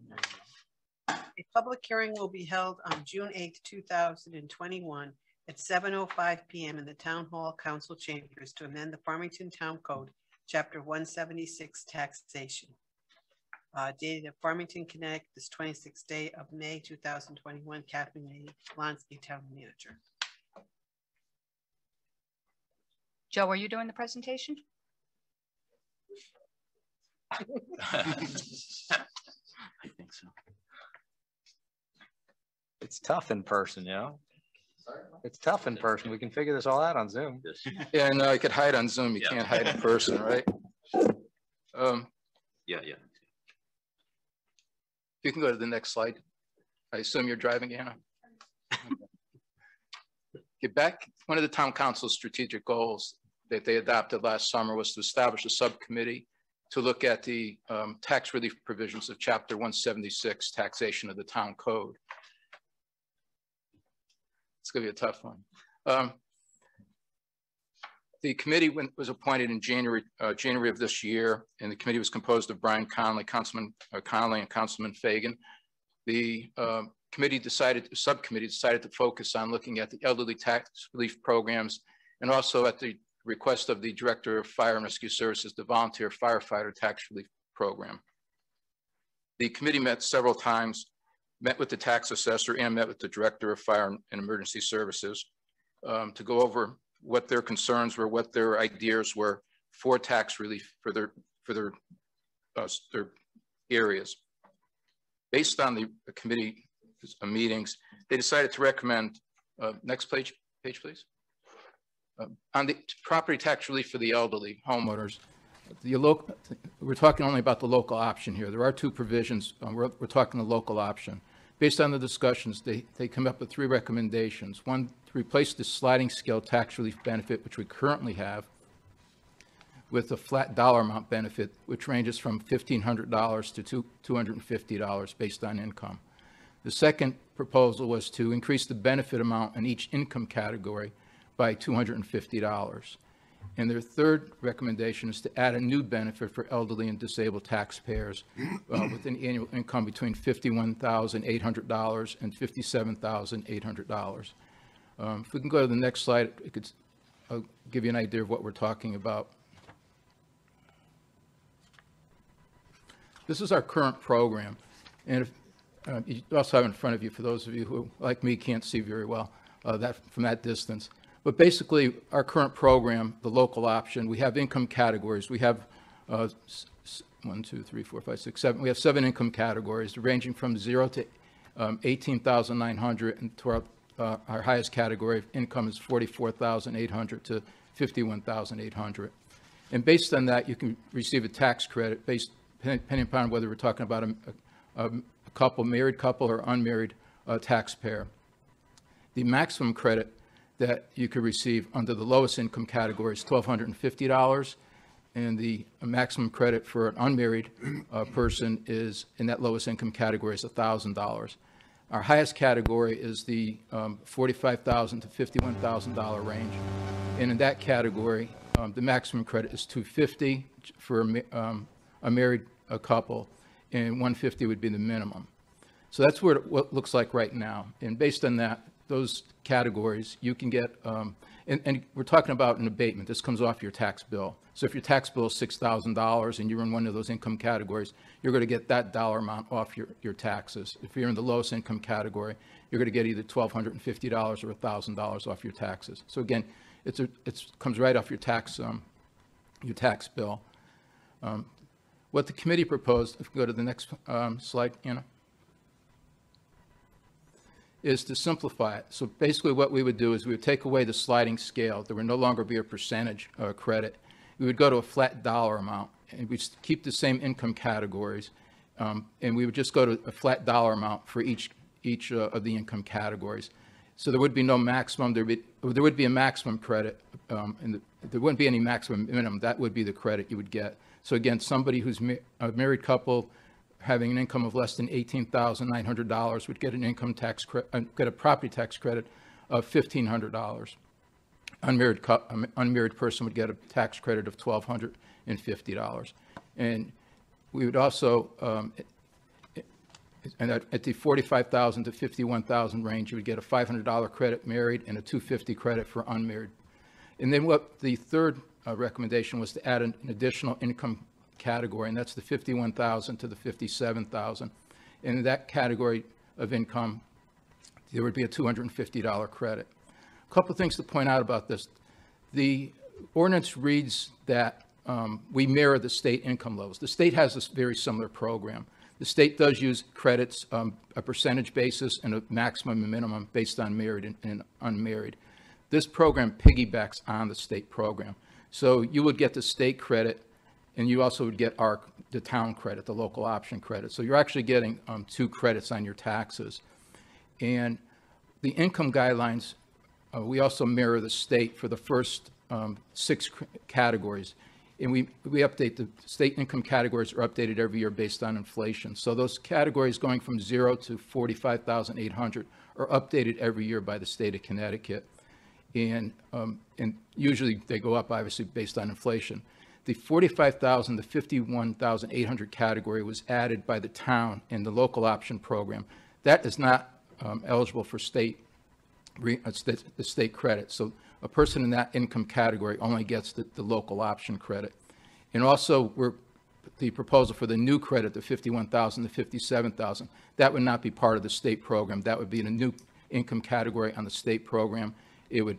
A public hearing will be held on June 8th, 2021 at 7:05 p.m. in the Town Hall Council Chambers to amend the Farmington Town Code, Chapter 176, taxation. Dated at Farmington, Connecticut, this 26th day of May, 2021, Catherine Lonsky, Town Manager. Joe, are you doing the presentation? I think so. It's tough in person, you know? It's tough in person. We can figure this all out on Zoom. Yeah, no, you could hide on Zoom. You can't hide in person, right? Yeah. You can go to the next slide. I assume you're driving, Anna. Get back. One of the town council's strategic goals that they adopted last summer was to establish a subcommittee to look at the tax relief provisions of Chapter 176, taxation of the town code. It's going to be a tough one. The committee was appointed in January of this year, and the committee was composed of Brian Conley, Councilman Conley, and Councilman Fagan. The subcommittee decided to focus on looking at the elderly tax relief programs, and also at the request of the Director of Fire and Rescue Services, the volunteer firefighter tax relief program. The committee met several times, met with the tax assessor and met with the Director of Fire and Emergency Services to go over what their concerns were, what their ideas were for tax relief for their areas. Based on the committee meetings, they decided to recommend, next page please. On the property tax relief for the elderly homeowners, we're talking only about the local option here. There are two provisions. We're talking the local option. Based on the discussions, they come up with three recommendations. One, to replace the sliding scale tax relief benefit, which we currently have, with a flat dollar amount benefit, which ranges from $1,500 to $250 based on income. The second proposal was to increase the benefit amount in each income category by $250. And their third recommendation is to add a new benefit for elderly and disabled taxpayers with an annual income between $51,800 and $57,800. If we can go to the next slide, I'll give you an idea of what we're talking about. This is our current program. And if, you also have in front of you, for those of you who, like me, can't see very well from that distance. But basically, our current program, the local option, we have income categories. We have 1, 2, 3, 4, 5, 6, 7. We have 7 income categories ranging from 0 to 18,900, and to our highest category of income is 44,800 to 51,800. And based on that, you can receive a tax credit depending upon whether we're talking about a couple, married couple or unmarried taxpayer. The maximum credit that you could receive under the lowest income category is $1,250, and the maximum credit for an unmarried person is, in that lowest income category, is $1,000. Our highest category is the $45,000 to $51,000 range, and in that category, the maximum credit is $250 for a married couple, and $150 would be the minimum. So that's what it looks like right now, and based on that, those categories, you can get, and we're talking about an abatement. This comes off your tax bill. So if your tax bill is $6,000 and you're in one of those income categories, you're going to get that dollar amount off your taxes. If you're in the lowest income category, you're going to get either $1,250 or $1,000 off your taxes. So again, it comes right off your tax bill. What the committee proposed, if we go to the next slide, Anna, is to simplify it. So basically what we would do is we would take away the sliding scale. There would no longer be a percentage credit. We would go to a flat dollar amount, and we'd keep the same income categories, and we would just go to a flat dollar amount for each of the income categories. So there would be no maximum. There would be a maximum credit, and there wouldn't be any maximum minimum. That would be the credit you would get. So again, somebody who's a married couple having an income of less than $18,900 would get an income tax get a property tax credit of $1,500. Unmarried person would get a tax credit of $1,250. And we would also, and at the $45,000 to $51,000 range, you would get a $500 credit married and a $250 credit for unmarried. And then what the third recommendation was to add an additional income category, and that's the $51,000 to the $57,000. And in that category of income, there would be a $250 credit. A couple of things to point out about this. The ordinance reads that we mirror the state income levels. The state has a very similar program. The state does use credits, a percentage basis and a maximum and minimum based on married and unmarried. This program piggybacks on the state program. So you would get the state credit, and you also would get the town credit, the local option credit. So you're actually getting 2 credits on your taxes. And the income guidelines, we also mirror the state for the first 6 categories. And we update the state income categories are updated every year based on inflation. So those categories going from 0 to 45,800 are updated every year by the state of Connecticut. and usually they go up obviously based on inflation. The 45,000 to 51,800 category was added by the town in the local option program. That is not eligible for the state credit. So a person in that income category only gets the local option credit. And also the proposal for the new credit, the 51,000 to 57,000, that would not be part of the state program. That would be in a new income category on the state program. It would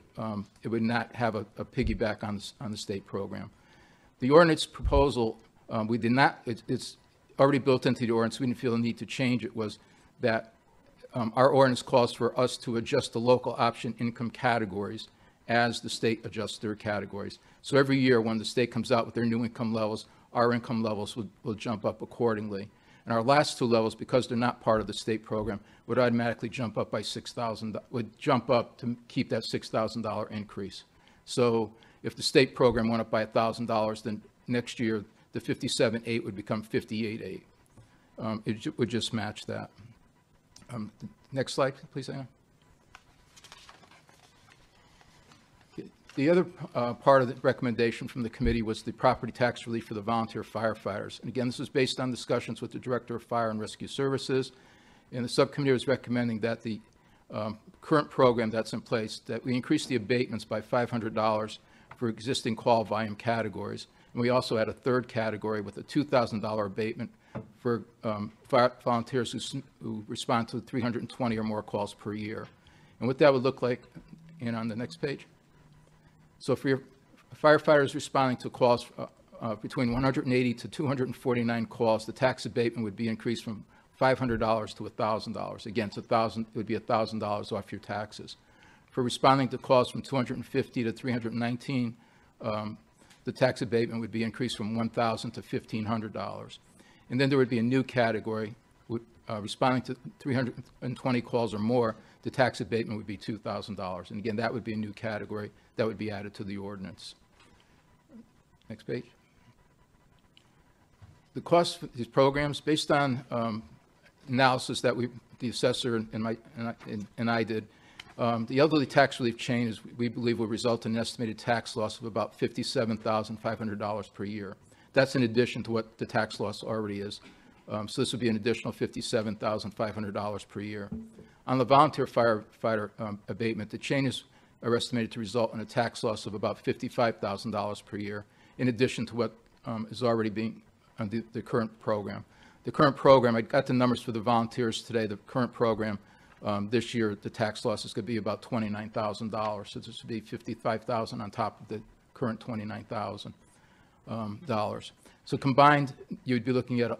not have a piggyback on the state program. The ordinance proposal, we did not, it's already built into the ordinance. We didn't feel the need to change it, was that our ordinance calls for us to adjust the local option income categories as the state adjusts their categories. So every year when the state comes out with their new income levels, our income levels will jump up accordingly. And our last two levels, because they're not part of the state program, would automatically jump up by $6,000, would jump up to keep that $6,000 increase. So if the state program went up by $1,000, then next year the 57.8 would become 58.8. It would just match that. Next slide, please, Anna. The other part of the recommendation from the committee was the property tax relief for the volunteer firefighters. And again, this was based on discussions with the Director of Fire and Rescue Services. And the subcommittee was recommending that the current program that's in place, that we increase the abatements by $500 for existing call volume categories. And we also had a third category with a $2,000 abatement for volunteers who respond to 320 or more calls per year. And what that would look like, and on the next page. So for your firefighters responding to calls between 180 to 249 calls, the tax abatement would be increased from $500 to $1,000. Again, it would be $1,000 off your taxes. For responding to calls from 250 to 319, the tax abatement would be increased from $1,000 to $1,500. And then there would be a new category, responding to 320 calls or more, the tax abatement would be $2,000. And again, that would be a new category that would be added to the ordinance. Next page. The cost for these programs, based on analysis that the assessor and I did, the elderly tax relief change, we believe, will result in an estimated tax loss of about $57,500 per year. That's in addition to what the tax loss already is. So this would be an additional $57,500 per year. On the volunteer firefighter abatement, the changes are estimated to result in a tax loss of about $55,000 per year, in addition to what is already being on the current program. The current program, I got the numbers for the volunteers today. The current program this year, the tax loss is going to be about $29,000. So this would be $55,000 on top of the current $29,000. So combined, you'd be looking at a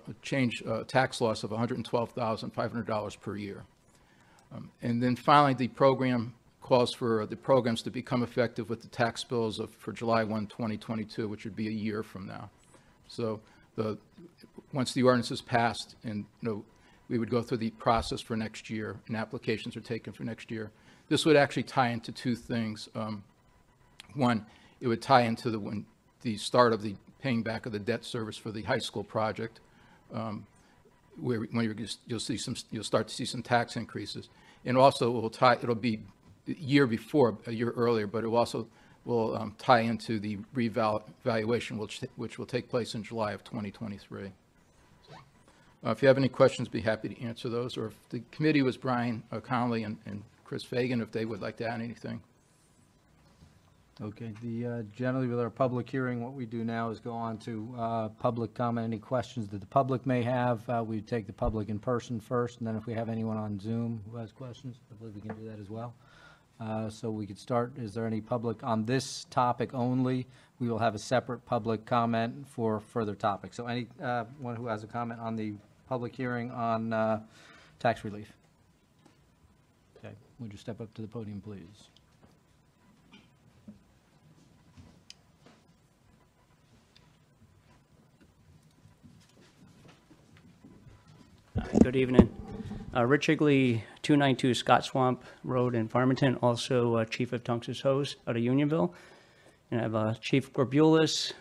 tax loss of $112,500 per year. And then finally, the program calls for the programs to become effective with the tax bills for July 1, 2022, which would be a year from now. So once the ordinance is passed, and we would go through the process for next year, and applications are taken for next year. This would actually tie into two things. One, it would tie into the start of the paying back of the debt service for the high school project, where you'll start to see some tax increases, and also it'll be a year earlier, but it also will tie into the revaluation, which will take place in July of 2023. If you have any questions, be happy to answer those. Or if the committee was Brian Connolly and Chris Fagan, if they would like to add anything. Okay, generally with our public hearing, what we do now is go on to public comment. Any questions that the public may have, we take the public in person first, and then if we have anyone on Zoom who has questions, I believe we can do that as well. So we could start. Is there any public on this topic only? We will have a separate public comment for further topics. So anyone who has a comment on the public hearing on tax relief? Okay, would you step up to the podium, please? Good evening. Rich Higley, 292 Scott Swamp Road in Farmington, also Chief of Tunx's Hose out of Unionville. And I have Chief Gorbulis,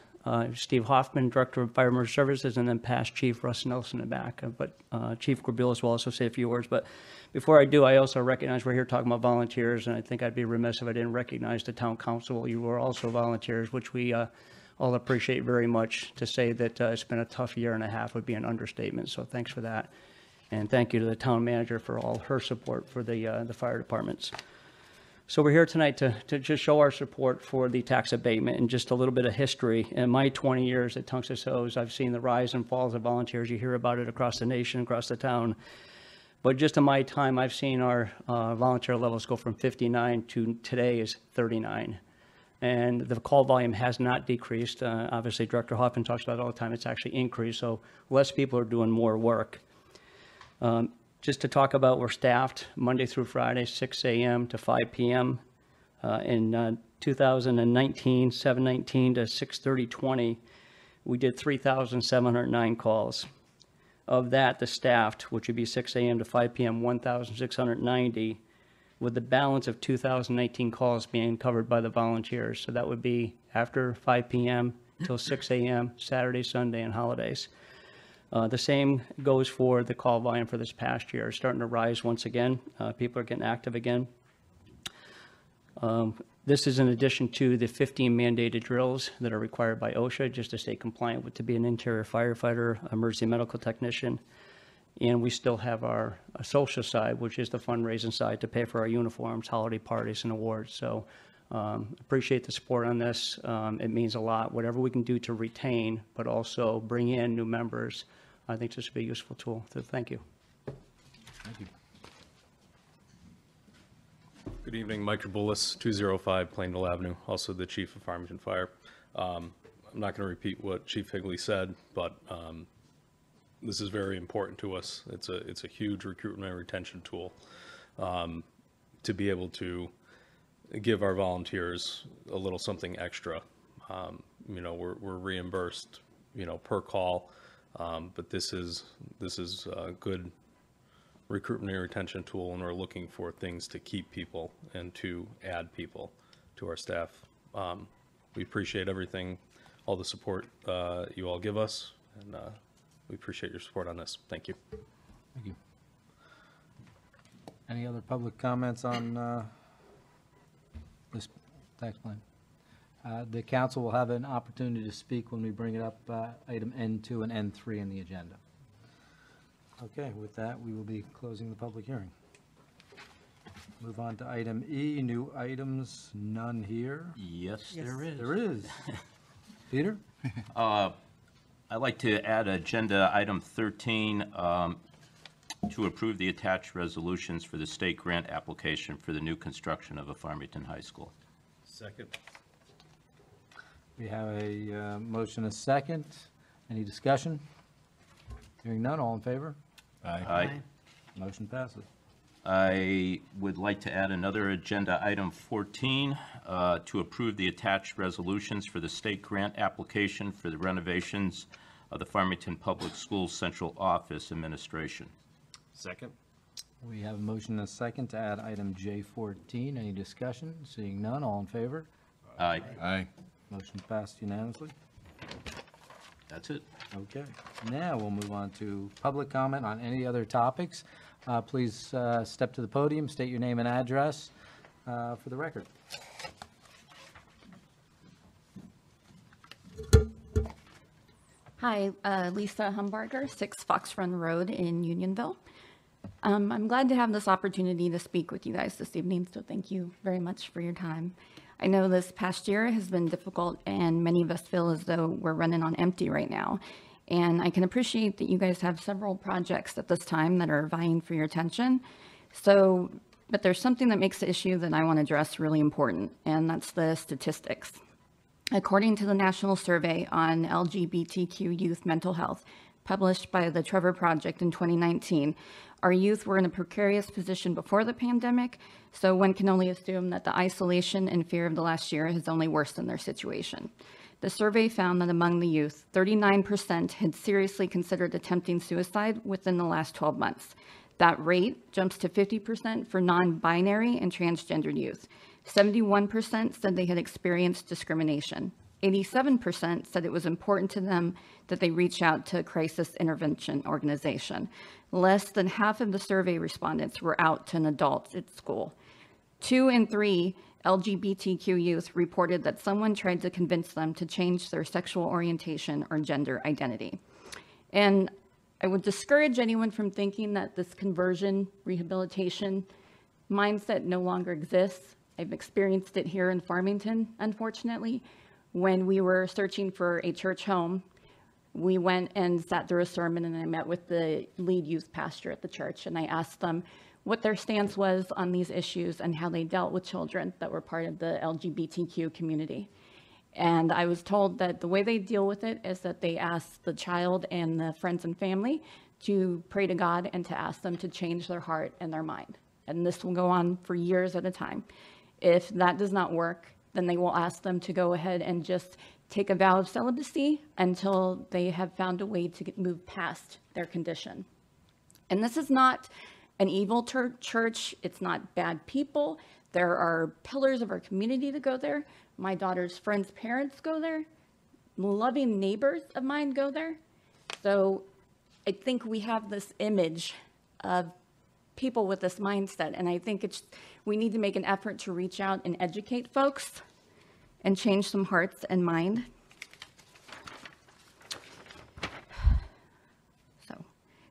Steve Hoffman, Director of Fire Emergency Services, and then past Chief Russ Nelson in the back. But Chief Corbillis will also say a few words. But before I do, I also recognize we're here talking about volunteers, and I think I'd be remiss if I didn't recognize the town council. You were also volunteers, which we all appreciate very much. To say that it's been a tough year and a half would be an understatement, so thanks for that. And thank you to the town manager for all her support for the fire departments. So we're here tonight to just show our support for the tax abatement and just a little bit of history. In my 20 years at Tungus Hose, I've seen the rise and falls of volunteers. You hear about it across the nation, across the town. But just in my time, I've seen our volunteer levels go from 59 to today is 39. And the call volume has not decreased. Obviously, Director Hoffman talks about it all the time. It's actually increased, so less people are doing more work. Just to talk about, we're staffed Monday through Friday, 6 a.m. to 5 p.m. In 2019, 7/19 to 6/30/20, we did 3,709 calls. Of that, the staffed, which would be 6 a.m. to 5 p.m., 1,690, with the balance of 2,019 calls being covered by the volunteers. So that would be after 5 p.m. till 6 a.m., Saturday, Sunday, and holidays. The same goes for the call volume for this past year. It's starting to rise once again. People are getting active again. This is in addition to the 15 mandated drills that are required by OSHA just to stay compliant with to be an interior firefighter, emergency medical technician. And we still have our social side, which is the fundraising side to pay for our uniforms, holiday parties, and awards. So appreciate the support on this. It means a lot. Whatever we can do to retain, but also bring in new members, I think this would be a useful tool. So thank you. Thank you. Good evening, Mike Bullis, 205 Plainville Avenue, also the Chief of Farmington Fire. I'm not going to repeat what Chief Higley said, but this is very important to us. It's a huge recruitment and retention tool to be able to give our volunteers a little something extra. You know, we're reimbursed, you know, per call, but this is a good recruitment and retention tool, and we're looking for things to keep people and to add people to our staff. We appreciate everything, all the support you all give us, and we appreciate your support on this. Thank you. Thank you. Any other public comments on this tax plan? The council will have an opportunity to speak when we bring it up, item N2 and N3 in the agenda. Okay, with that, we will be closing the public hearing. Move on to item E, new items, none here. Yes, there is. There is. Peter? I'd like to add agenda item 13 to approve the attached resolutions for the state grant application for the new construction of a Farmington High School. Second. We have a motion, a second. Any discussion? Hearing none, all in favor? Aye. Motion passes. I would like to add another agenda item 14 to approve the attached resolutions for the state grant application for the renovations of the Farmington Public Schools Central Office Administration. Second. We have a motion and a second to add item J14. Any discussion? Seeing none, all in favor? Aye. Aye. Motion passed unanimously. That's it. Okay. Now we'll move on to public comment on any other topics. Please step to the podium, state your name and address for the record. Hi, Lisa Humbarger, 6 Fox Run Road in Unionville. I'm glad to have this opportunity to speak with you guys this evening, so thank you very much for your time. I know this past year has been difficult, and many of us feel as though we're running on empty right now. And I can appreciate that you guys have several projects at this time that are vying for your attention. But there's something that makes the issue that I want to address really important, and that's the statistics. According to the National Survey on LGBTQ Youth Mental Health, published by the Trevor Project in 2019, our youth were in a precarious position before the pandemic, so one can only assume that the isolation and fear of the last year has only worsened their situation. The survey found that among the youth, 39% had seriously considered attempting suicide within the last 12 months. That rate jumps to 50% for non-binary and transgendered youth. 71% said they had experienced discrimination. 87% said it was important to them that they reach out to a crisis intervention organization. Less than half of the survey respondents were out to an adult at school. 2 in 3 LGBTQ youth reported that someone tried to convince them to change their sexual orientation or gender identity. And I would discourage anyone from thinking that this conversion rehabilitation mindset no longer exists. I've experienced it here in Farmington, unfortunately. When we were searching for a church home, we went and sat through a sermon, and I met with the lead youth pastor at the church, and I asked them what their stance was on these issues and how they dealt with children that were part of the LGBTQ community. And I was told that the way they deal with it is that they ask the child and the friends and family to pray to God and to ask them to change their heart and their mind. And this will go on for years at a time. If that does not work, then they will ask them to go ahead and just take a vow of celibacy until they have found a way to move past their condition. And this is not an evil church. It's not bad people. There are pillars of our community that go there. My daughter's friends' parents go there. Loving neighbors of mine go there. So I think we have this image of people with this mindset, and I think we need to make an effort to reach out and educate folks and change some hearts and mind.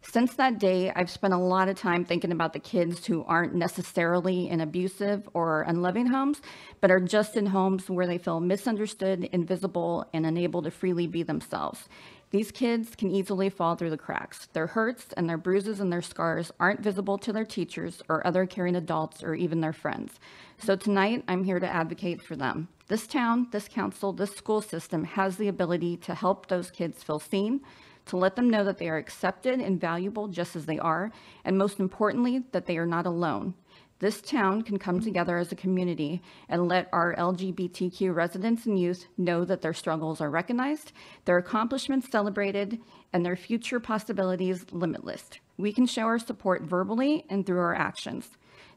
Since that day, I've spent a lot of time thinking about the kids who aren't necessarily in abusive or unloving homes, but are just in homes where they feel misunderstood, invisible, and unable to freely be themselves. These kids can easily fall through the cracks. Their hurts and their bruises and their scars aren't visible to their teachers or other caring adults or even their friends. So tonight, I'm here to advocate for them. This town, this council, this school system has the ability to help those kids feel seen, to let them know that they are accepted and valuable just as they are, and most importantly, that they are not alone. This town can come together as a community and let our LGBTQ residents and youth know that their struggles are recognized, their accomplishments celebrated, and their future possibilities limitless. We can show our support verbally and through our actions.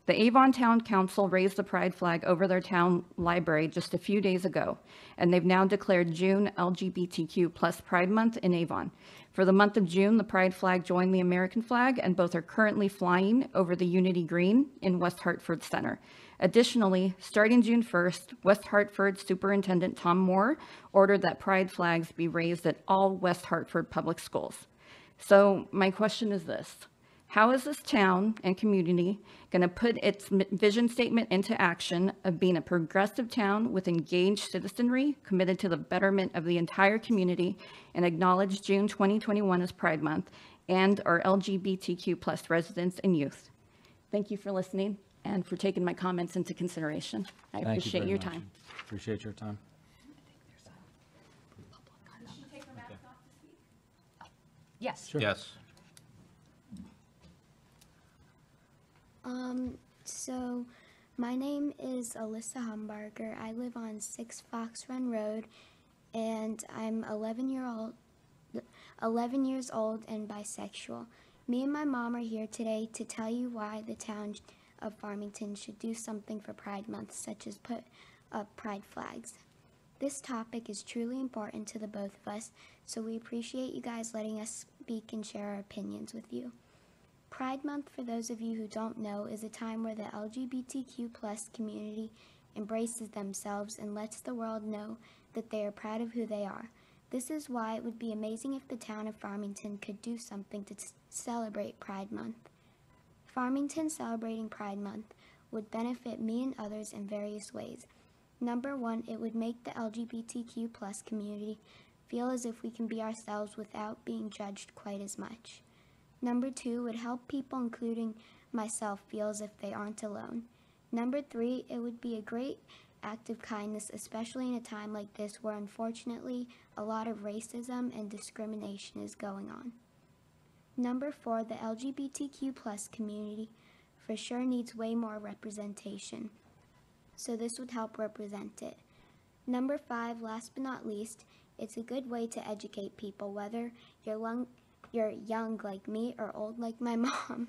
The Avon Town Council raised the pride flag over their town library just a few days ago, and they've now declared June LGBTQ+ Pride Month in Avon. For the month of June, the pride flag joined the American flag, and both are currently flying over the Unity Green in West Hartford Center. Additionally, starting June 1st, West Hartford Superintendent Tom Moore ordered that pride flags be raised at all West Hartford public schools. So my question is this: how is this town and community going to put its vision statement into action of being a progressive town with engaged citizenry committed to the betterment of the entire community and acknowledge June 2021 as Pride Month and our LGBTQ+ residents and youth? Thank you for listening and for taking my comments into consideration. I appreciate your time. Appreciate your time. Yes. Sure. Yes. So my name is Alyssa Humbarger. I live on 6 Fox Run Road, and I'm 11 years old and bisexual. Me and my mom are here today to tell you why the town of Farmington should do something for Pride Month, such as put up pride flags. This topic is truly important to the both of us, so we appreciate you guys letting us speak and share our opinions with you. Pride Month, for those of you who don't know, is a time where the LGBTQ+ community embraces themselves and lets the world know that they are proud of who they are. This is why it would be amazing if the town of Farmington could do something to celebrate Pride Month. Farmington celebrating Pride Month would benefit me and others in various ways. Number one, it would make the LGBTQ+ community feel as if we can be ourselves without being judged quite as much. Number two, would help people, including myself, feel as if they aren't alone. Number three, it would be a great act of kindness, especially in a time like this where unfortunately a lot of racism and discrimination is going on. Number four, the LGBTQ+ community for sure needs way more representation, so this would help represent it. Number five, last but not least, it's a good way to educate people, whether you're young like me or old like my mom.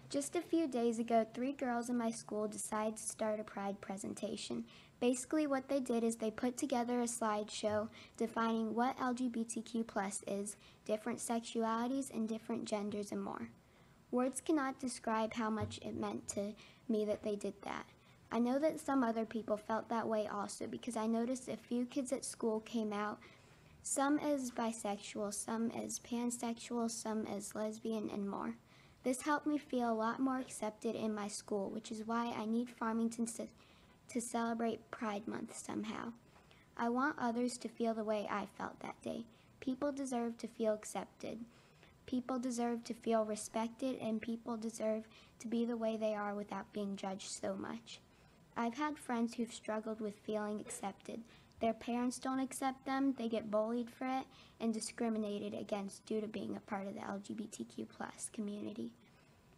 Just a few days ago, 3 girls in my school decided to start a pride presentation. Basically, what they did is they put together a slideshow defining what LGBTQ plus is, different sexualities and different genders, and more. Words cannot describe how much it meant to me that they did that. I know that some other people felt that way also, because I noticed a few kids at school came out, some as bisexual, some as pansexual, some as lesbian, and more. This helped me feel a lot more accepted in my school, which is why I need Farmington to celebrate Pride Month somehow. I want others to feel the way I felt that day. People deserve to feel accepted. People deserve to feel respected, and people deserve to be the way they are without being judged so much. I've had friends who've struggled with feeling accepted. Their parents don't accept them, they get bullied for it, and discriminated against due to being a part of the LGBTQ plus community.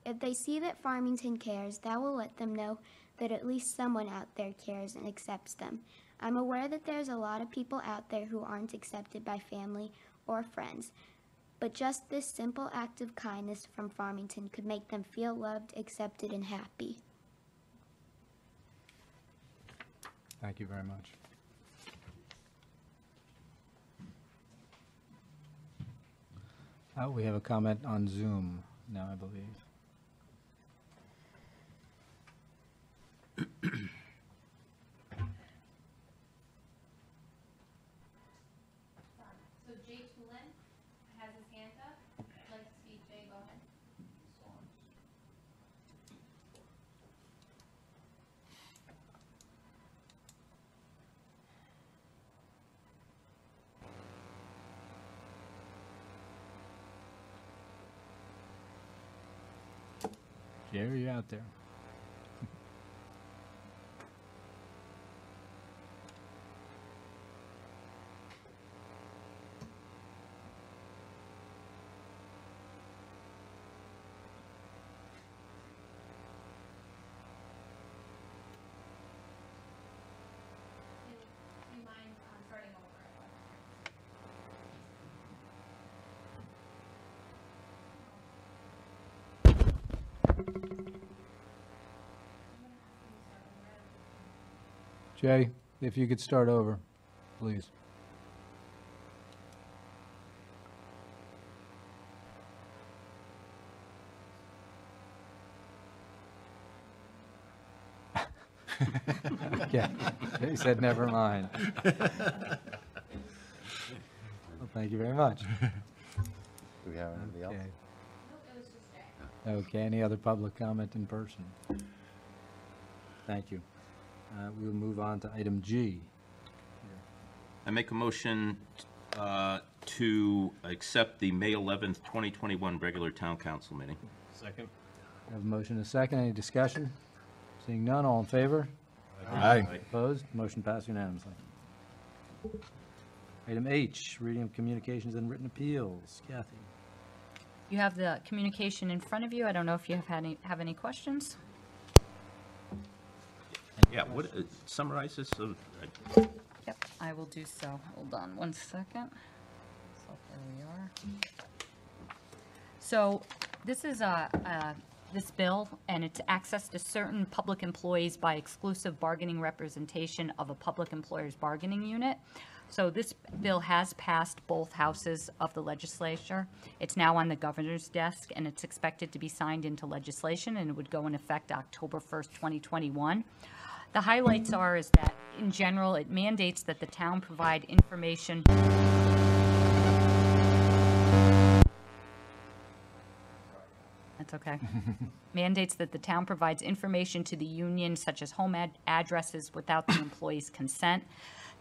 If they see that Farmington cares, that will let them know that at least someone out there cares and accepts them. I'm aware that there's a lot of people out there who aren't accepted by family or friends, but just this simple act of kindness from Farmington could make them feel loved, accepted, and happy. Thank you very much. We have a comment on Zoom now, I believe. So Jay Tulin has his hand up. I'd like to speak. Jay, go ahead. Jerry, you're out there. Do you mind starting over? Jay, if you could start over, please. Yeah, he said never mind. Well, thank you very much. Do we have anybody else? Okay, any other public comment in person? Thank you. We'll move on to item G. I make a motion to accept the May 11th, 2021 regular town council meeting. Second. I have a motion and a second. Any discussion? Seeing none, all in favor? Aye. Opposed? Motion passed unanimously. Item H, reading of communications and written appeals. Kathy. You have the communication in front of you. I don't know if you have any questions. Yeah, what, summarize this? Yep, I will do so. Hold on one second. So there we are. So this is this bill, and it's access to certain public employees by exclusive bargaining representation of a public employer's bargaining unit. So this bill has passed both houses of the legislature. It's now on the governor's desk, and it's expected to be signed into legislation, and it would go in effect October 1st, 2021. The highlights is that, in general, it mandates that the town provide information. That's okay. Mandates that the town provides information to the union, such as home addresses, without the employee's consent.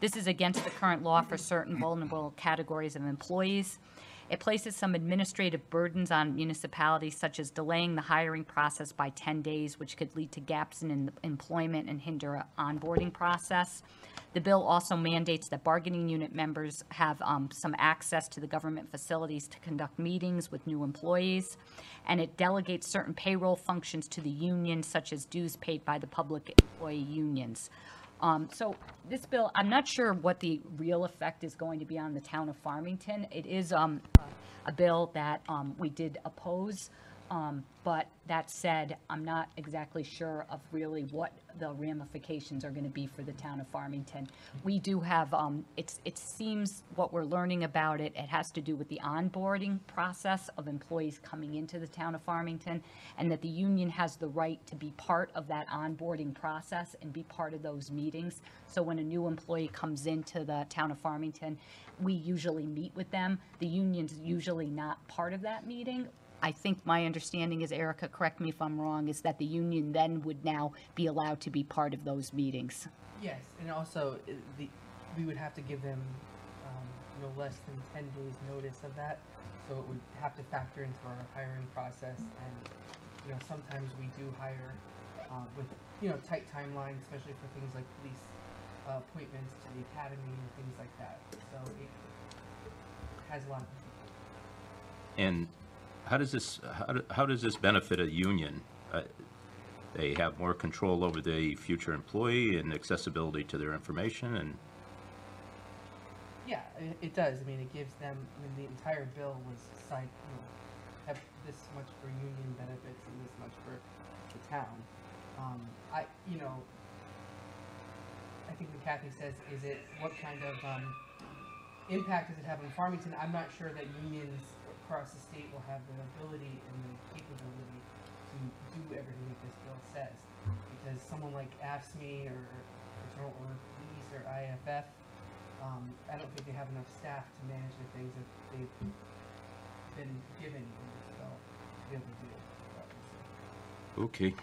This is against the current law for certain vulnerable categories of employees. It places some administrative burdens on municipalities, such as delaying the hiring process by 10 days, which could lead to gaps in employment and hinder an onboarding process. The bill also mandates that bargaining unit members have some access to the government facilities to conduct meetings with new employees, and it delegates certain payroll functions to the union, such as dues paid by the public employee unions. So this bill, I'm not sure what the real effect is going to be on the town of Farmington. It is a bill that we did oppose But that said, I'm not exactly sure of really what the ramifications are going to be for the town of Farmington. We do have, it seems what we're learning about it, it has to do with the onboarding process of employees coming into the town of Farmington, and that the union has the right to be part of that onboarding process and be part of those meetings. So when a new employee comes into the town of Farmington, we usually meet with them. The union's usually not part of that meeting. I think my understanding is, Erica, correct me if I'm wrong, is that the union then would now be allowed to be part of those meetings. Yes, and also we would have to give them no less than 10 days notice of that. So it would have to factor into our hiring process. And, sometimes we do hire with, tight timelines, especially for things like police appointments to the academy and things like that. So it has a lot of people. And how does this benefit a union? They have more control over the future employee and accessibility to their information, and yeah, it does. I mean, it gives them. I mean, the entire bill was have this much for union benefits and this much for the town. I think when Kathy says, what kind of impact does it have on Farmington? I'm not sure that unions across the state will have the ability and the capability to do everything that this bill says, because someone like AFSCME or police or IFF, I don't think they have enough staff to manage the things that they've been given in this bill to be able to do. okay.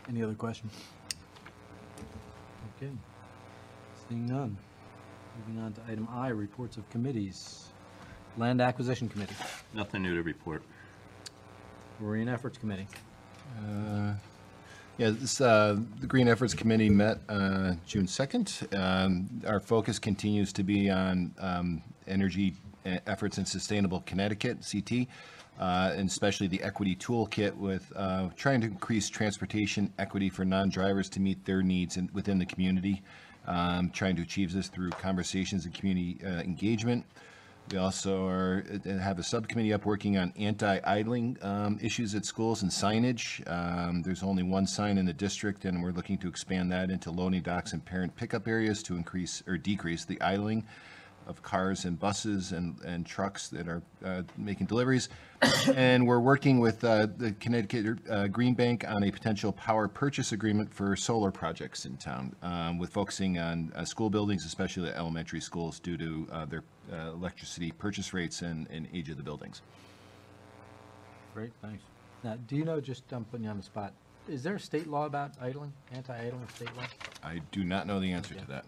Any other questions? Okay. Seeing none. Moving on to item I, reports of committees. Land Acquisition Committee. Nothing new to report. Marine Efforts Committee. The Green Efforts Committee met June 2nd. Our focus continues to be on energy efforts in sustainable Connecticut, CT, and especially the equity toolkit with trying to increase transportation equity for non-drivers to meet their needs within the community. Trying to achieve this through conversations and community engagement. We also have a subcommittee up working on anti-idling issues at schools and signage. There's only one sign in the district, and we're looking to expand that into loading docks and parent pickup areas to increase or decrease the idling of cars and buses and trucks that are making deliveries. And we're working with the Connecticut Green Bank on a potential power purchase agreement for solar projects in town, with focusing on school buildings, especially the elementary schools, due to their electricity purchase rates and age of the buildings. Great, thanks. Now, do you know, just I'm putting you on the spot, is there a state law about idling, anti-idling state law? I do not know the answer to that.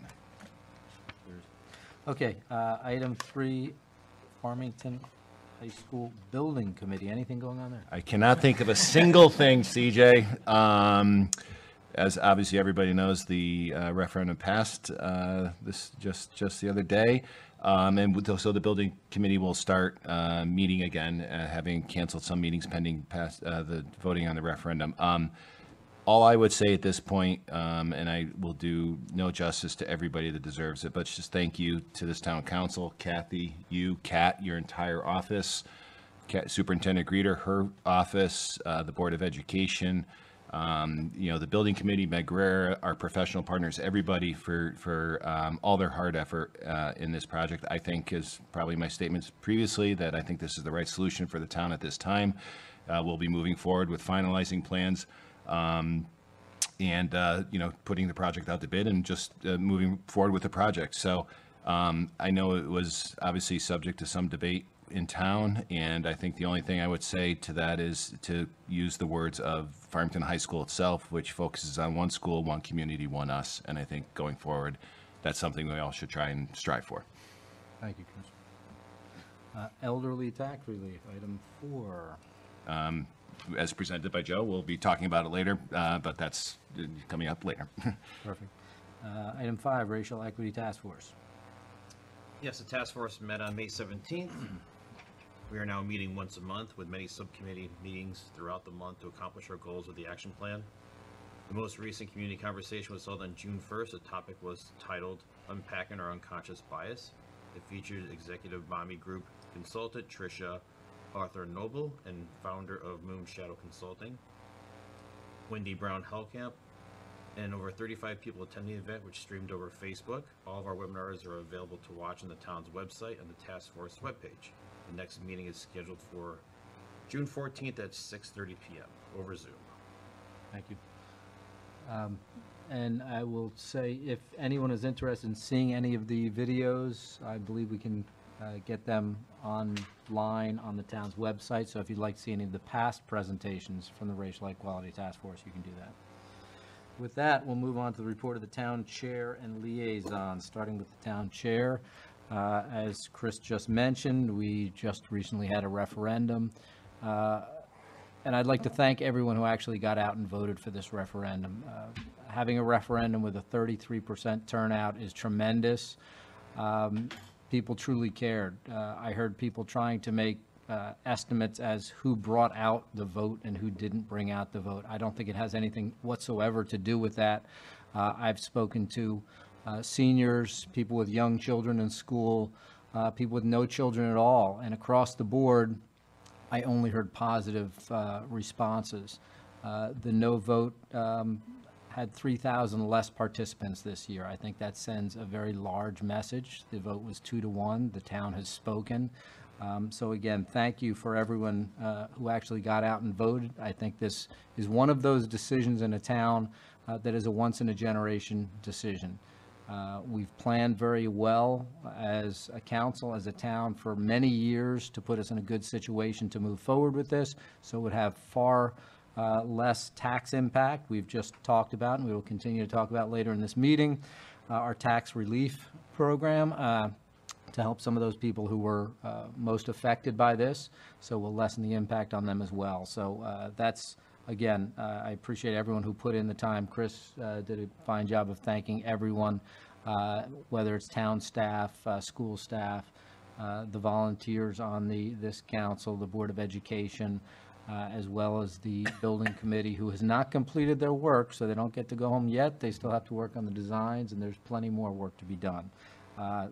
Okay, item 3, Farmington High School Building Committee. Anything going on there? I cannot think of a single thing, CJ. As obviously everybody knows, the referendum passed this just the other day, so the building committee will start meeting again, having canceled some meetings pending past the voting on the referendum. All I would say at this point, and I will do no justice to everybody that deserves it, but just thank you to this town council, Kathy, you, Kat, your entire office, Superintendent Greeter, her office, the Board of Education, the building committee, Meg Guerrera, our professional partners, everybody for all their hard effort in this project. I think is probably my statements previously that I think this is the right solution for the town at this time. We'll be moving forward with finalizing plans. Putting the project out to bid and just moving forward with the project. So I know it was obviously subject to some debate in town, and I think the only thing I would say to that is to use the words of Farmington High School itself, which focuses on one school, one community, one us. And I think going forward, that's something we all should try and strive for. Thank you, Chris. Elderly tax relief, item 4. As presented by Joe, we'll be talking about it later, but that's coming up later. Perfect. Item 5, Racial Equity Task Force. Yes, the task force met on May 17th. We are now meeting once a month with many subcommittee meetings throughout the month to accomplish our goals with the action plan. The most recent community conversation was held on June 1st. The topic was titled Unpacking Our Unconscious Bias. It featured executive mommy group consultant Tricia, Arthur Noble, and founder of Moon Shadow Consulting, Wendy Brown Hellcamp, and over 35 people attending the event, which streamed over Facebook. All of our webinars are available to watch on the town's website and the task force webpage. The next meeting is scheduled for June 14th at 6:30 p.m. over Zoom. Thank you. And I will say, if anyone is interested in seeing any of the videos, I believe we can get them online on the town's website. So if you'd like to see any of the past presentations from the Racial Equality Task Force, you can do that. With that, we'll move on to the report of the town chair and liaison, starting with the town chair. As Chris just mentioned, we just recently had a referendum. And I'd like to thank everyone who actually got out and voted for this referendum. Having a referendum with a 33% turnout is tremendous. People truly cared. I heard people trying to make estimates as who brought out the vote and who didn't bring out the vote. I don't think it has anything whatsoever to do with that. I've spoken to seniors, people with young children in school, people with no children at all, and across the board, I only heard positive responses. The no vote had 3,000 less participants this year. I think that sends a very large message. The vote was 2-1. The town has spoken. So again, thank you for everyone who actually got out and voted. I think this is one of those decisions in a town that is a once-in-a-generation decision. We've planned very well as a council, as a town, for many years to put us in a good situation to move forward with this, so it would have far less tax impact. We've just talked about, and we will continue to talk about later in this meeting, our tax relief program to help some of those people who were most affected by this, so we'll lessen the impact on them as well. So that's, again, I appreciate everyone who put in the time. Chris did a fine job of thanking everyone, whether it's town staff, school staff, the volunteers on this council, the Board of Education, as well as the building committee, who has not completed their work, so they don't get to go home yet. They still have to work on the designs, and there's plenty more work to be done.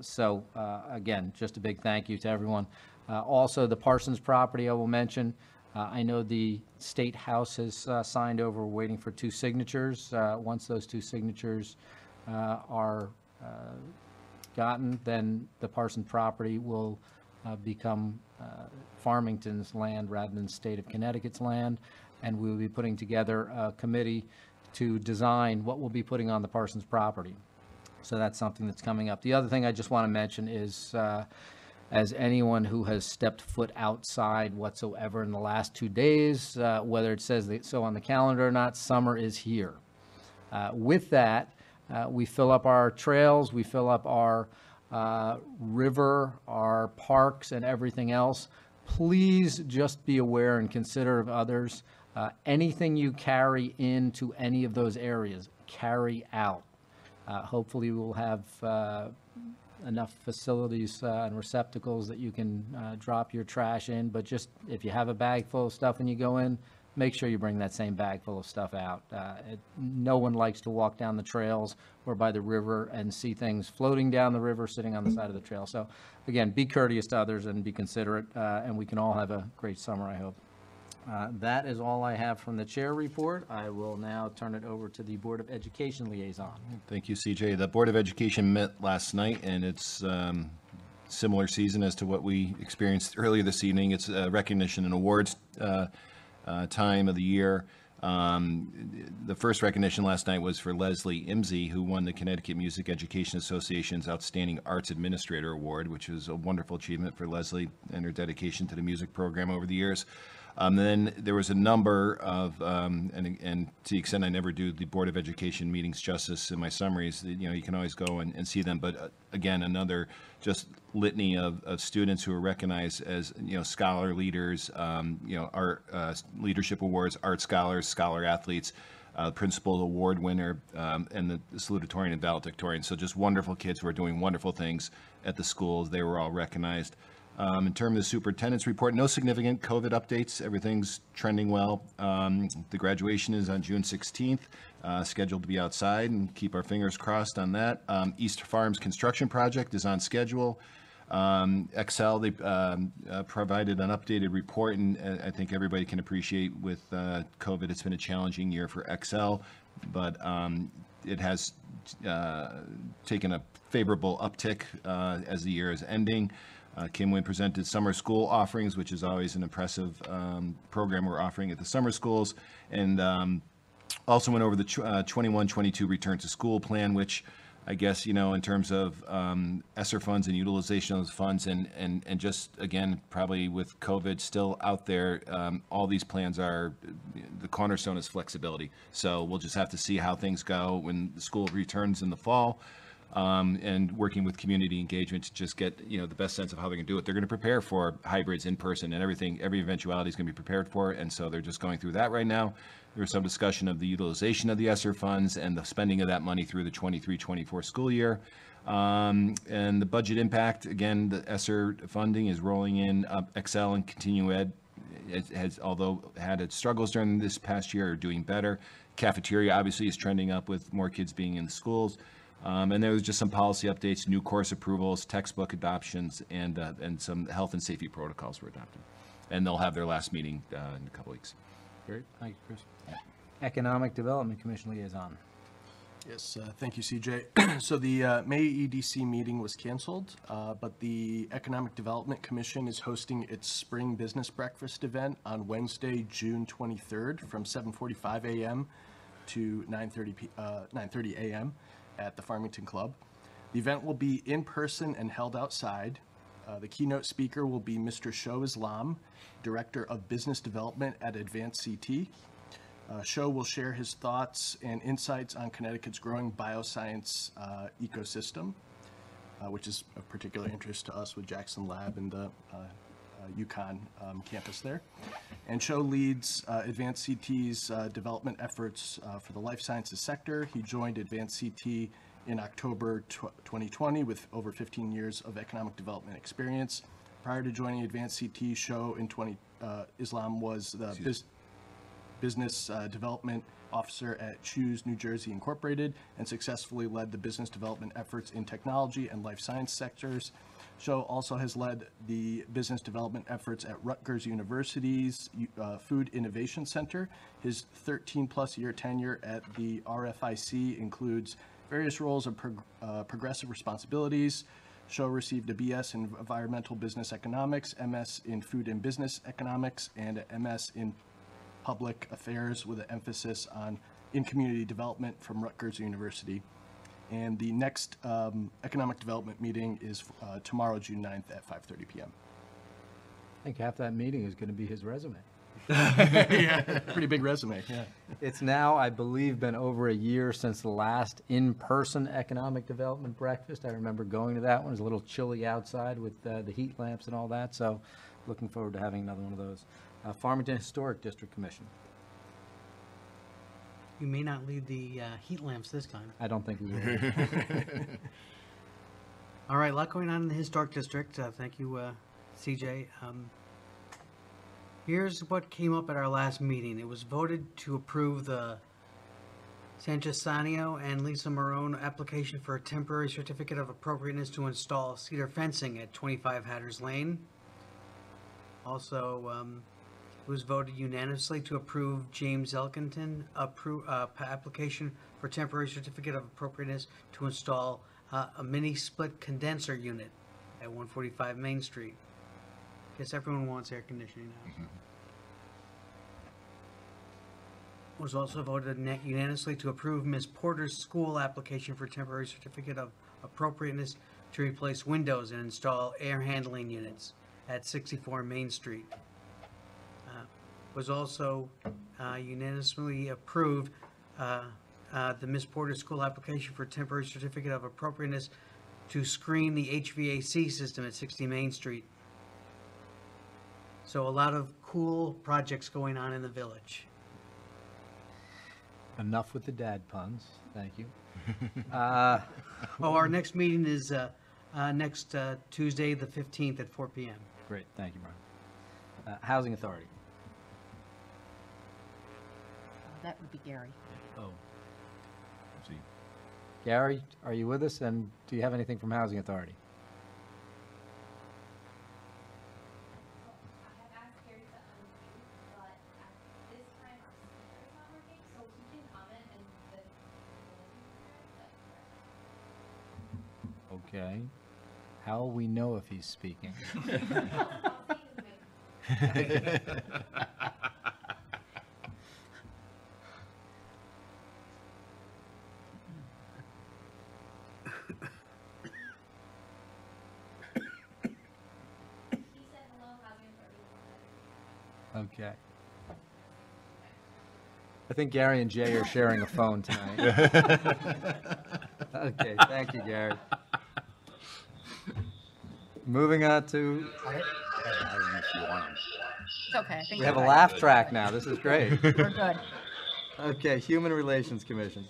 So again, just a big thank you to everyone. Also, the Parsons property, I will mention. I know the State House has signed over. We're waiting for 2 signatures. Once those 2 signatures are gotten, then the Parsons property will become Farmington's land rather than State of Connecticut's land, and we will be putting together a committee to design what we'll be putting on the Parsons property. So that's something that's coming up. The other thing I just want to mention is, as anyone who has stepped foot outside whatsoever in the last 2 days, whether it says so on the calendar or not, summer is here. With that, we fill up our trails, we fill up our river, our parks, and everything else. Please just be aware and considerate of others. Anything you carry into any of those areas, carry out. Hopefully we'll have enough facilities and receptacles that you can drop your trash in, but just if you have a bag full of stuff and you go in, make sure you bring that same bag full of stuff out. No one likes to walk down the trails or by the river and see things floating down the river, sitting on the side of the trail. So again, be courteous to others and be considerate, and we can all have a great summer, I hope. That is all I have from the chair report. I will now turn it over to the Board of Education liaison. Thank you, CJ. The Board of Education met last night, and it's similar season as to what we experienced earlier this evening. It's recognition and awards time of the year. The first recognition last night was for Leslie Imsey, who won the Connecticut Music Education Association's Outstanding Arts Administrator Award, which was a wonderful achievement for Leslie and her dedication to the music program over the years. Then there was a number of, and to the extent I never do the Board of Education meetings justice in my summaries, you can always go and see them. But again, another just litany of students who are recognized as, scholar leaders, art leadership awards, art scholars, scholar athletes, principal award winner, and the salutatorian and valedictorian. So just wonderful kids who are doing wonderful things at the schools. They were all recognized. In terms of the superintendent's report, no significant COVID updates. Everything's trending well. The graduation is on June 16th, scheduled to be outside, and keep our fingers crossed on that. East Farms construction project is on schedule. Excel, they provided an updated report, and I think everybody can appreciate with COVID, it's been a challenging year for Excel, but it has taken a favorable uptick as the year is ending. Kim Wynn presented summer school offerings, which is always an impressive program we're offering at the summer schools, and also went over the 21-22 return to school plan, which I guess, you know, in terms of ESSER funds and utilization of those funds, and just, again, probably with COVID still out there, all these plans are, the cornerstone is flexibility. So we'll just have to see how things go when the school returns in the fall, and working with community engagement to just get, you know, the best sense of how they're going to do it. They're going to prepare for hybrids in person and everything, every eventuality is going to be prepared for, and so they're just going through that right now. There was some discussion of the utilization of the ESSER funds and the spending of that money through the 23-24 school year. And the budget impact, again, the ESSER funding is rolling in. Excel and Continue Ed has, although had its struggles during this past year, are doing better. Cafeteria obviously is trending up with more kids being in the schools. And there was just some policy updates, new course approvals, textbook adoptions, and some health and safety protocols were adopted. And they'll have their last meeting in a couple weeks. Great, thank you, Chris. Economic Development Commission Liaison. Yes, thank you, CJ. So the May EDC meeting was canceled, but the Economic Development Commission is hosting its spring business breakfast event on Wednesday, June 23rd from 7:45 a.m. to 9:30 a.m. at the Farmington Club. The event will be in person and held outside. The keynote speaker will be Mr. Sho Islam, Director of Business Development at Advanced CT. Sho will share his thoughts and insights on Connecticut's growing bioscience ecosystem, which is of particular interest to us with Jackson Lab and the UConn campus there. And Sho leads Advanced CT's development efforts for the life sciences sector. He joined Advanced CT in October 2020 with over 15 years of economic development experience. Prior to joining Advanced CT, Sho Islam was the business development officer at Choose New Jersey Incorporated and successfully led the business development efforts in technology and life science sectors. Sho also has led the business development efforts at Rutgers University's Food Innovation Center. His 13-plus year tenure at the RFIC includes various roles of progressive responsibilities. Sho received a BS in Environmental Business Economics, MS in Food and Business Economics, and a MS in Public Affairs with an emphasis in community development from Rutgers University. And the next economic development meeting is tomorrow, June 9th at 5:30 p.m. I think half that meeting is going to be his resume. Yeah, pretty big resume, yeah. It's now, I believe, been over a year since the last in-person economic development breakfast. I remember going to that one. It was a little chilly outside with the heat lamps and all that, so looking forward to having another one of those. Farmington Historic District Commission. You may not lead the heat lamps this time. I don't think we will. All right, a lot going on in the Historic District. Thank you, CJ. Here's what came up at our last meeting. It was voted to approve the Sanchez Sanio and Lisa Marone application for a temporary certificate of appropriateness to install cedar fencing at 25 Hatters Lane. Also, it was voted unanimously to approve James Elkington application for temporary certificate of appropriateness to install a mini split condenser unit at 145 Main Street. Guess everyone wants air conditioning now. Mm-hmm. It was also voted unanimously to approve Ms. Porter's school application for temporary certificate of appropriateness to replace windows and install air handling units at 64 Main Street. Was also unanimously approved the Ms. Porter School application for temporary certificate of appropriateness to screen the HVAC system at 60 Main Street. So a lot of cool projects going on in the village. Enough with the dad puns. Thank you. Our next meeting is next Tuesday, the 15th at 4 p.m. Great, thank you, Brian. Housing Authority. That would be Gary. Oh. Gary, are you with us? And do you have anything from Housing Authority? Okay. How will we know if he's speaking? Okay. I think Gary and Jay are sharing a phone tonight. Okay, thank you, Gary. Moving on to, It's okay. I think we have a we're laugh track now. This is great. We're good. Okay, Human Relations Commission.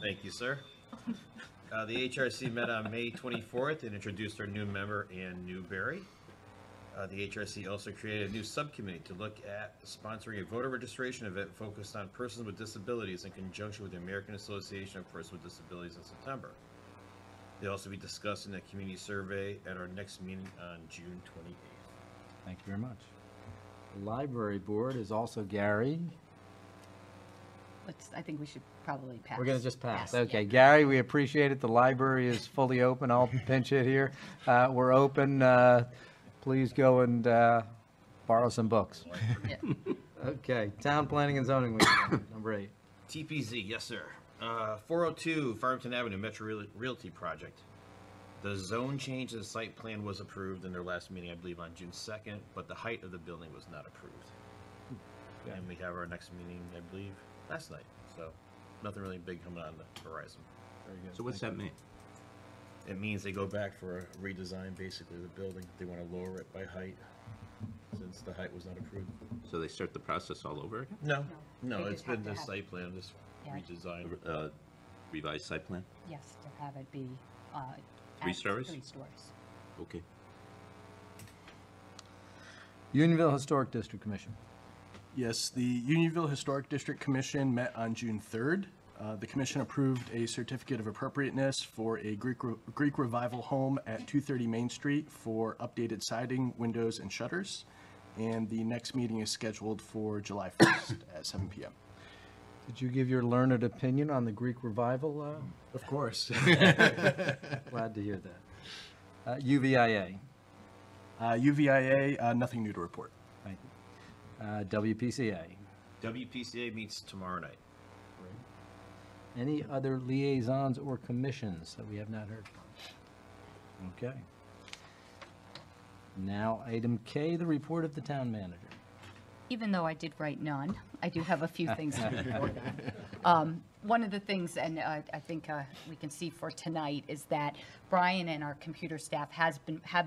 Thank you, sir. The HRC met on May 24th and introduced our new member, Ann Newberry. The HRC also created a new subcommittee to look at sponsoring a voter registration event focused on persons with disabilities in conjunction with the American Association of Persons with Disabilities in September. They'll also be discussing a community survey at our next meeting on June 28th. Thank you very much. The Library Board is also Gary. I think we should probably pass. We're going to just pass. Yes, Okay, yeah. Gary, we appreciate it. The library is fully open. I'll pinch it here. We're open. Please go and borrow some books. Yeah. Okay, Town Planning and Zoning, number 8. TPZ, yes, sir. 402 Farmington Avenue Metro Realty Project. The zone change in the site plan was approved in their last meeting, I believe, on June 2nd, but the height of the building was not approved. Okay. And we have our next meeting, I believe, last night. So nothing really big coming on the horizon. Very good. So what's that mean? It means they go back for a redesign, basically, of the building. They want to lower it by height, since the height was not approved. So they start the process all over again? No, They it's just have been to the have- site plan, this Yeah. redesign. Revised site plan? Yes, to have it be. 3 stories? 3 stories. Okay. Unionville Historic District Commission. Yes, the Unionville Historic District Commission met on June 3rd. The commission approved a certificate of appropriateness for a Greek Revival home at 230 Main Street for updated siding, windows, and shutters. And the next meeting is scheduled for July 1st at 7 p.m. Did you give your learned opinion on the Greek Revival? Of course. Glad to hear that. UVIA. UVIA, nothing new to report. Thank you. WPCA. WPCA meets tomorrow night. Any other liaisons or commissions that we have not heard from? Okay. Now, item K, the report of the town manager. Even though I did write none, I do have a few things to report on. One of the things, and I think we can see for tonight, is that Brian and our computer staff have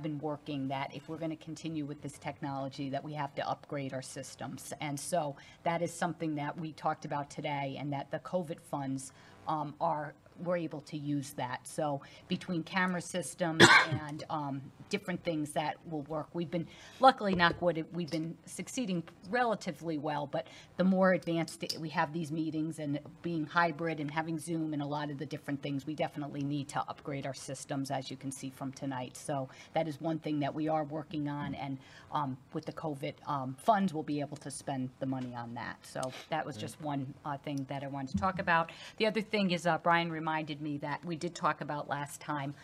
been working that if we're going to continue with this technology, that we have to upgrade our systems. And so that is something that we talked about today, and that the COVID funds we're able to use that. So between camera systems and different things that will work, we've been, luckily, knock wood, we've been succeeding relatively well, but the more advanced we have these meetings and being hybrid and having Zoom and a lot of the different things, we definitely need to upgrade our systems, as you can see from tonight. So that is one thing that we are working on, and with the COVID funds, we'll be able to spend the money on that. So that was just one thing that I wanted to talk about. The other thing is Brian reminded me that we did talk about last time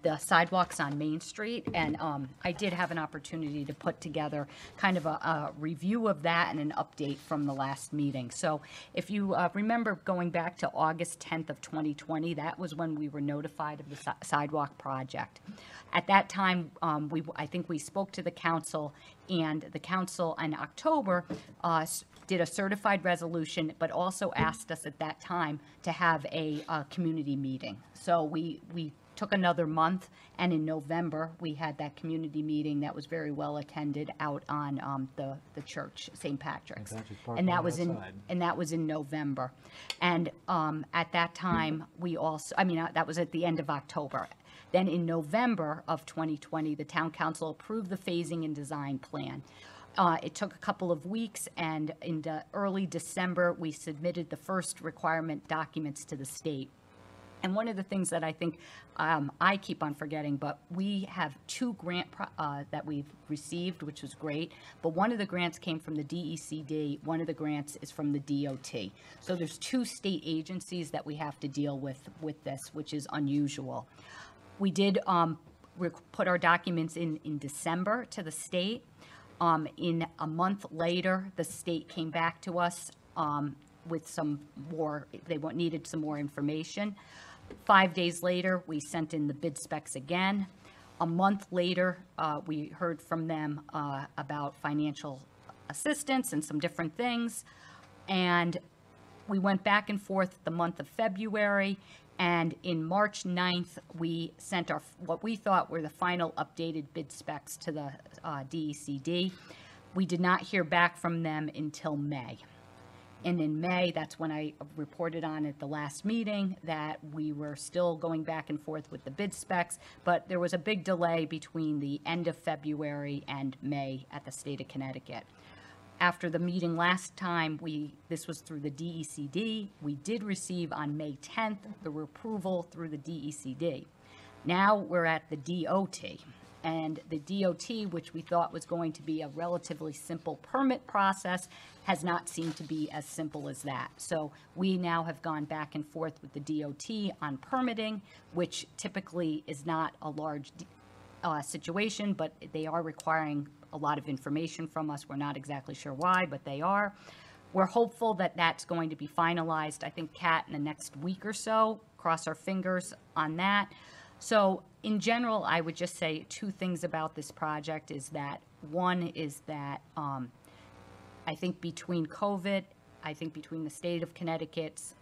the sidewalks on Main Street, and I did have an opportunity to put together kind of a review of that and an update from the last meeting. So if you remember going back to August 10th of 2020, that was when we were notified of the sidewalk project. At that time, I think we spoke to the council, and the council in October did a certified resolution, but also asked us at that time to have a community meeting. So we took another month, and in November, we had that community meeting that was very well attended out on the church, St. Patrick's. And that was in November. And at that time, we also, that was at the end of October. Then in November of 2020, the town council approved the phasing and design plan. It took a couple of weeks, and in early December, we submitted the first requirement documents to the state. And one of the things that I think I keep on forgetting, but we have 2 grants that we've received, which was great. But one of the grants came from the DECD. One of the grants is from the DOT. So there's 2 state agencies that we have to deal with this, which is unusual. We did put our documents in December to the state. In a month later, the state came back to us with some more, they needed some more information. 5 days later, we sent in the bid specs again. A month later, we heard from them about financial assistance and some different things. And we went back and forth the month of February. And in March 9th, we sent our what we thought were the final updated bid specs to the DECD. We did not hear back from them until May. And in May, that's when I reported on at the last meeting that we were still going back and forth with the bid specs, but there was a big delay between the end of February and May at the state of Connecticut. After the meeting last time, this was through the DECD. We did receive on May 10th the approval through the DECD. Now we're at the DOT. And the DOT, which we thought was going to be a relatively simple permit process, has not seemed to be as simple as that. So we now have gone back and forth with the DOT on permitting, which typically is not a large situation, but they are requiring a lot of information from us. We're not exactly sure why, but they are. We're hopeful that that's going to be finalized, I think, Kat, in the next week or so. Cross our fingers on that. So in general, I would just say two things about this project is that one is that I think between COVID, I think between the state of Connecticut's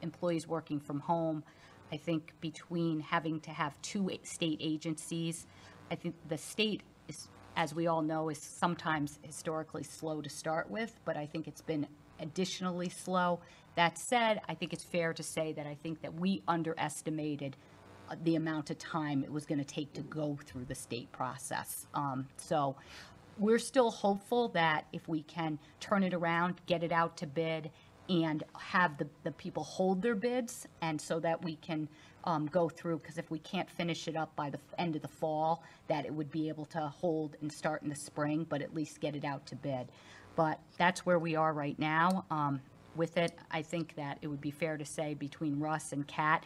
employees working from home, I think between having to have two state agencies, I think the state is, as we all know, is sometimes historically slow to start with, but I think it's been additionally slow. That said, I think it's fair to say that I think that we underestimated the amount of time it was going to take to go through the state process. So we're still hopeful that if we can turn it around, get it out to bid, and have the people hold their bids, and so that we can go through, because if we can't finish it up by the end of the fall, that it would be able to hold and start in the spring, but at least get it out to bid. But that's where we are right now. With it, I think that it would be fair to say between Russ and Kat,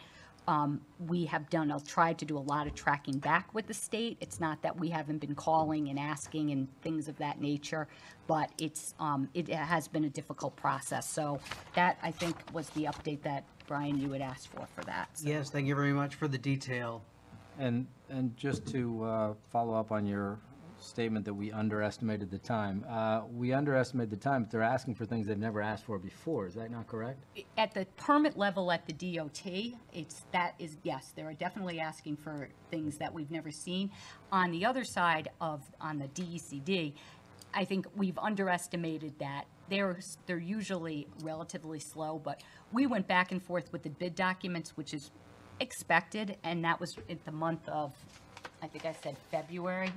we have tried to do a lot of tracking back with the state. It's not that we haven't been calling and asking and things of that nature, but it has been a difficult process. So that, I think, was the update that, Brian, you had asked for that. So. Yes, thank you very much for the detail. And just to follow up on your statement that we underestimated the time. We underestimated the time, but they're asking for things they've never asked for before. Is that not correct? At the permit level at the DOT, yes, they're definitely asking for things that we've never seen. On the other side on the DECD, I think we've underestimated that. They're usually relatively slow, but we went back and forth with the bid documents, which is expected, and that was in the month of, I think I said February.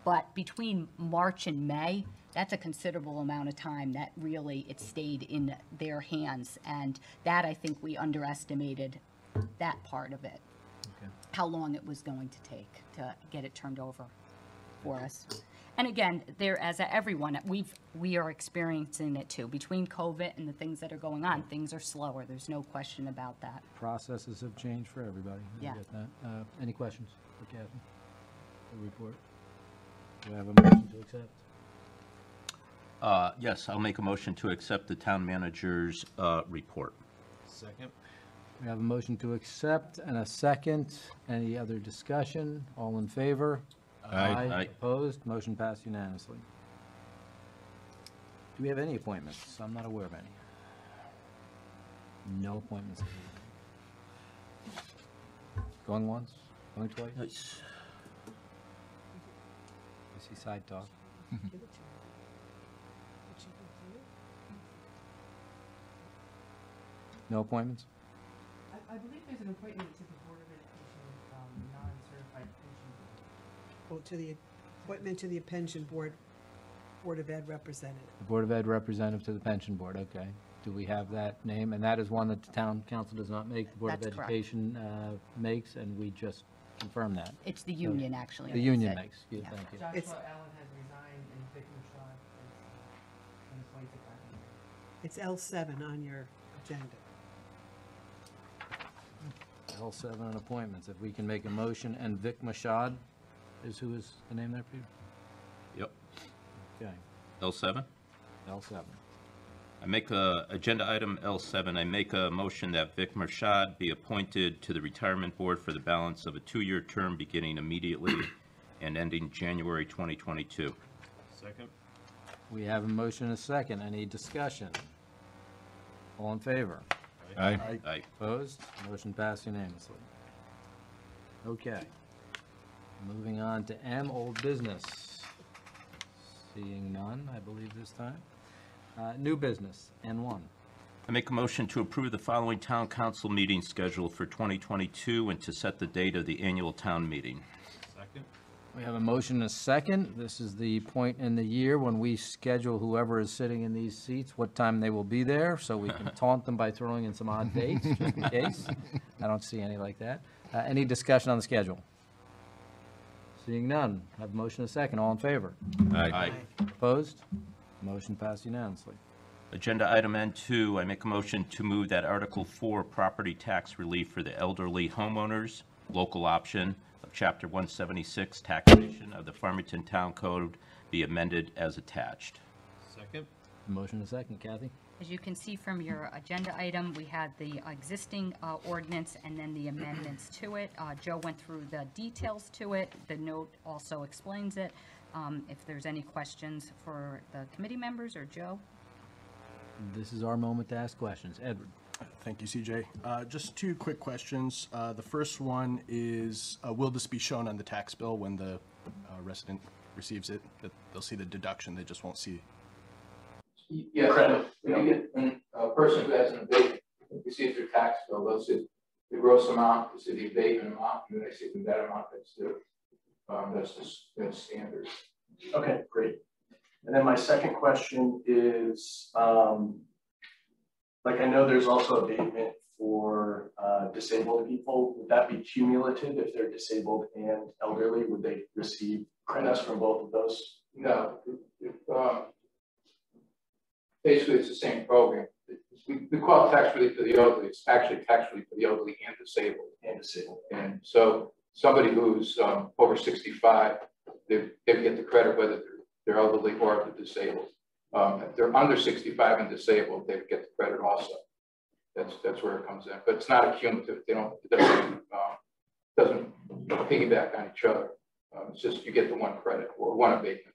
But between March and May, that's a considerable amount of time that really it stayed in their hands. And that, I think we underestimated that part of it, how long it was going to take to get it turned over for us. And again, as everyone, we are experiencing it too. Between COVID and the things that are going on, things are slower. There's no question about that. Processes have changed for everybody. Yeah. Get that. Any questions for Catherine? The report. Do I have a motion to accept? Yes, I'll make a motion to accept the town manager's report. Second. We have a motion to accept and a second. Any other discussion? All in favor? Aye. Opposed? Motion passed unanimously. Do we have any appointments? I'm not aware of any. No appointments. Going once? Going twice? Nice. I see side talk. No appointments? I believe there's an appointment to the Board of Education, non-certified pension board. Well, to the appointment to the pension board, Board of Ed representative. The Board of Ed representative to the pension board, okay. Do we have that name? And that is one that the town council does not make, the Board of That's correct. Education makes, and we just confirm that. It's the union, actually. The union makes, thank you. Joshua Allen has resigned and Vic Shaw is appointed by the mayor. It's L7 on your agenda. L7 on appointments. If we can make a motion, and Vic Mashad is who is the name there, Peter? Yep. Okay, L7. L7. I make a, agenda item L7, I make a motion that Vic Marshad be appointed to the Retirement Board for the balance of a 2-year term beginning immediately and ending January 2022. Second. We have a motion and a second. Any discussion? All in favor? Aye. Aye. Opposed? Motion passed unanimously. Okay. Moving on to M, old business. Seeing none, I believe this time. New business, N1. I make a motion to approve the following town council meeting schedule for 2022 and to set the date of the annual town meeting. Second. We have a motion and a second. This is the point in the year when we schedule whoever is sitting in these seats, what time they will be there, so we can taunt them by throwing in some odd dates, just in case. I don't see any like that. Any discussion on the schedule? Seeing none, have a motion and a second. All in favor? Aye. Opposed? Motion passed unanimously. Agenda item N2, I make a motion to move that Article 4 property tax relief for the elderly homeowners, local option of Chapter 176 taxation of the Farmington Town Code be amended as attached. Second. Motion and a second. Kathy? As you can see from your agenda item, we had the existing ordinance and then the amendments to it. Joe went through the details to it. The note also explains it. If there's any questions for the committee members or Joe? This is our moment to ask questions. Edward? Thank you, CJ. Just 2 quick questions. The first one is, will this be shown on the tax bill when the resident receives it? That they'll see the deduction, they just won't see. Yes, when you get, when a person who has an abatement receives their tax bill, they'll see the gross amount, they'll see the abatement amount, and then they see the net amount that's due. That's standard. Okay, great. And then my second question is, like I know there's also abatement for disabled people. Would that be cumulative if they're disabled and elderly? Would they receive credits from both of those? No. Basically, it's the same program. We call it tax relief for the elderly. It's actually tax relief for the elderly and disabled. And so somebody who's over 65, they get the credit whether they're elderly or if they're disabled. If they're under 65 and disabled, they get the credit also. That's where it comes in. But it's not a cumulative. It doesn't piggyback on each other. It's just you get the one credit or one abatement.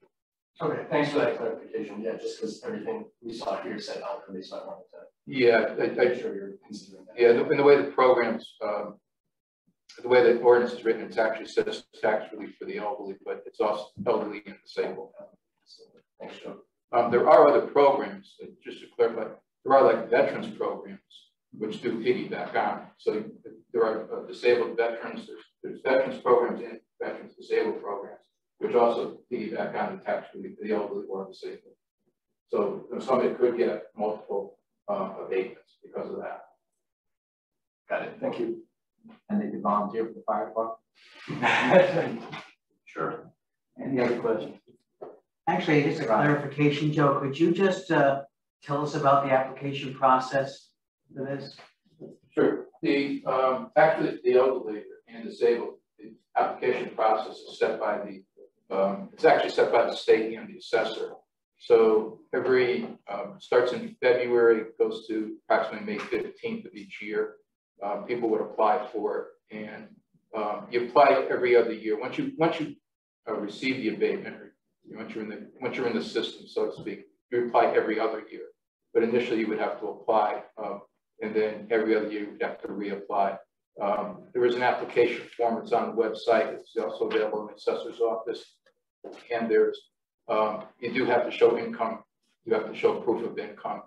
Okay, thanks for that clarification. Yeah, just because everything we saw here said elderly, so I wanted to. Yeah, I'm sure you're considering that. Yeah, and the way the programs, the way the ordinance is written, it actually says tax relief for the elderly, but it's also elderly and disabled. Thanks, Joe. There are other programs, just to clarify, there are like veterans programs, which do piggyback on. So there are disabled veterans, there's veterans programs and veterans disabled programs, which also piggyback on the tax relief for the elderly or disabled. So somebody could get multiple abatements because of that. Got it. Thank you. And they could volunteer for the fire department? Sure. Any other questions? Actually, just a clarification, Joe, could you just tell us about the application process for this? Sure. The tax relief for the elderly and disabled, the application process is set by the, it's actually set by the state and the assessor. So every, starts in February, goes to approximately May 15th of each year. People would apply for it, and you apply every other year. Once you receive the abatement, once you're in the system, so to speak, you apply every other year. But initially, you would have to apply, and then every other year you would have to reapply. There is an application form. It's on the website. It's also available in the assessor's office. And there's you do have to show income. You have to show proof of income.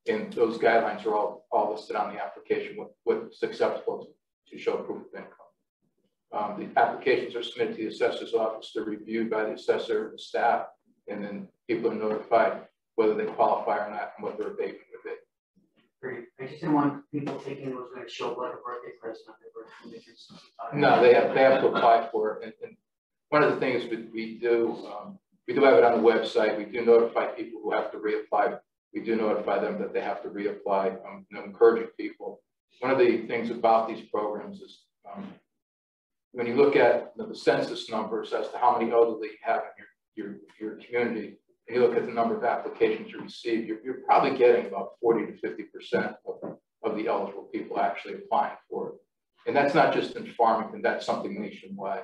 And those guidelines are all listed on the application, what's acceptable to show proof of income. The applications are submitted to the assessor's office. They're reviewed by the assessor, the staff, and then people are notified whether they qualify or not and what their abatement would be. Great. I just didn't want people thinking it was going to show up like a birthday present on their birthday. No, they have to apply for it. And one of the things we do have it on the website. We do notify people who have to reapply. We do notify them that they have to reapply. Encouraging people one of the things about these programs is when you look at the census numbers as to how many elderly you have in your community, and you look at the number of applications you receive, you're probably getting about 40 to 50% of the eligible people actually applying for it. And that's not just in Farmington, that's something nationwide.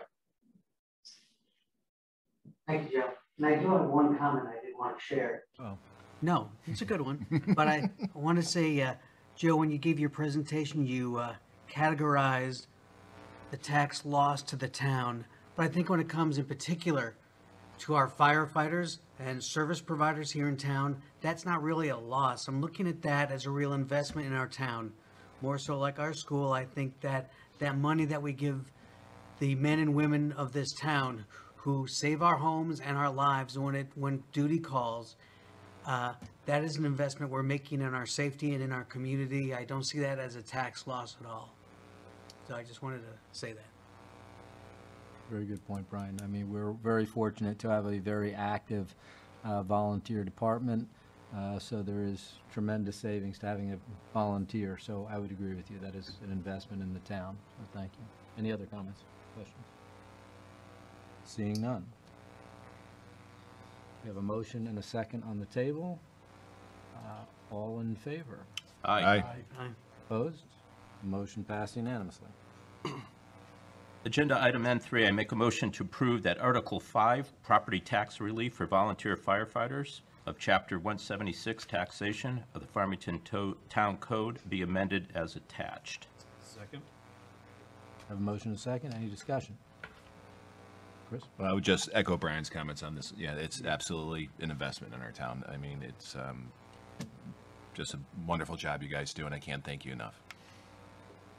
Thank you, Joe. And I do have one comment I did want to share. Oh. No, it's a good one. But I want to say, Joe, when you gave your presentation, you categorized the tax loss to the town. But I think when it comes in particular to our firefighters and service providers here in town, that's not really a loss. I'm looking at that as a real investment in our town. More so like our school, I think that that money that we give the men and women of this town who save our homes and our lives when duty calls, that is an investment we're making in our safety and in our community. I don't see that as a tax loss at all. So I just wanted to say that. Very good point, Brian. I mean, we're very fortunate to have a very active volunteer department. So there is tremendous savings to having a volunteer. So I would agree with you. That is an investment in the town. So thank you. Any other comments, questions? Seeing none. We have a motion and a second on the table. All in favor? Aye. Aye. Opposed? Motion passed unanimously. Agenda item N3, I make a motion to approve that Article 5, property tax relief for volunteer firefighters of Chapter 176, taxation of the Farmington Town Code be amended as attached. Second. Have a motion and a second. Any discussion? Chris? Well, I would just echo Brian's comments on this. Yeah, it's absolutely an investment in our town. I mean, it's just a wonderful job you guys do, and I can't thank you enough.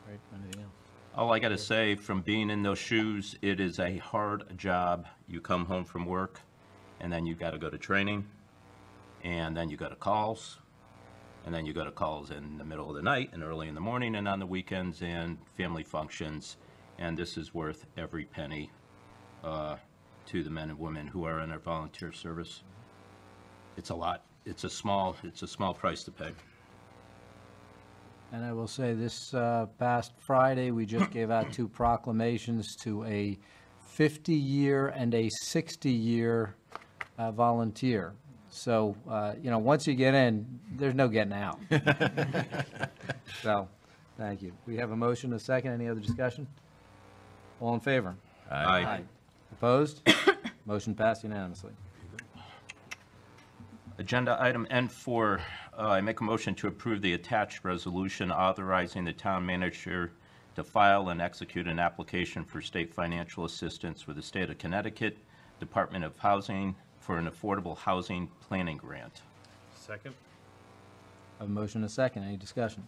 Great. Anything else? All I got to say, from being in those shoes, it is a hard job. You come home from work, and then you got to go to training, and then you go to calls, and then you go to calls in the middle of the night and early in the morning and on the weekends and family functions, and this is worth every penny to the men and women who are in our volunteer service. It's a lot. It's a small price to pay. And I will say this past Friday, we just gave out 2 proclamations to a 50-year and a 60-year volunteer. So, you know, once you get in, there's no getting out. So, thank you. We have a motion, a second. Any other discussion? All in favor? Aye. Opposed? Motion passed unanimously. Agenda item N4, I make a motion to approve the attached resolution authorizing the town manager to file and execute an application for state financial assistance with the state of Connecticut Department of Housing for an affordable housing planning grant. Second. I have a motion, a second. Any discussion?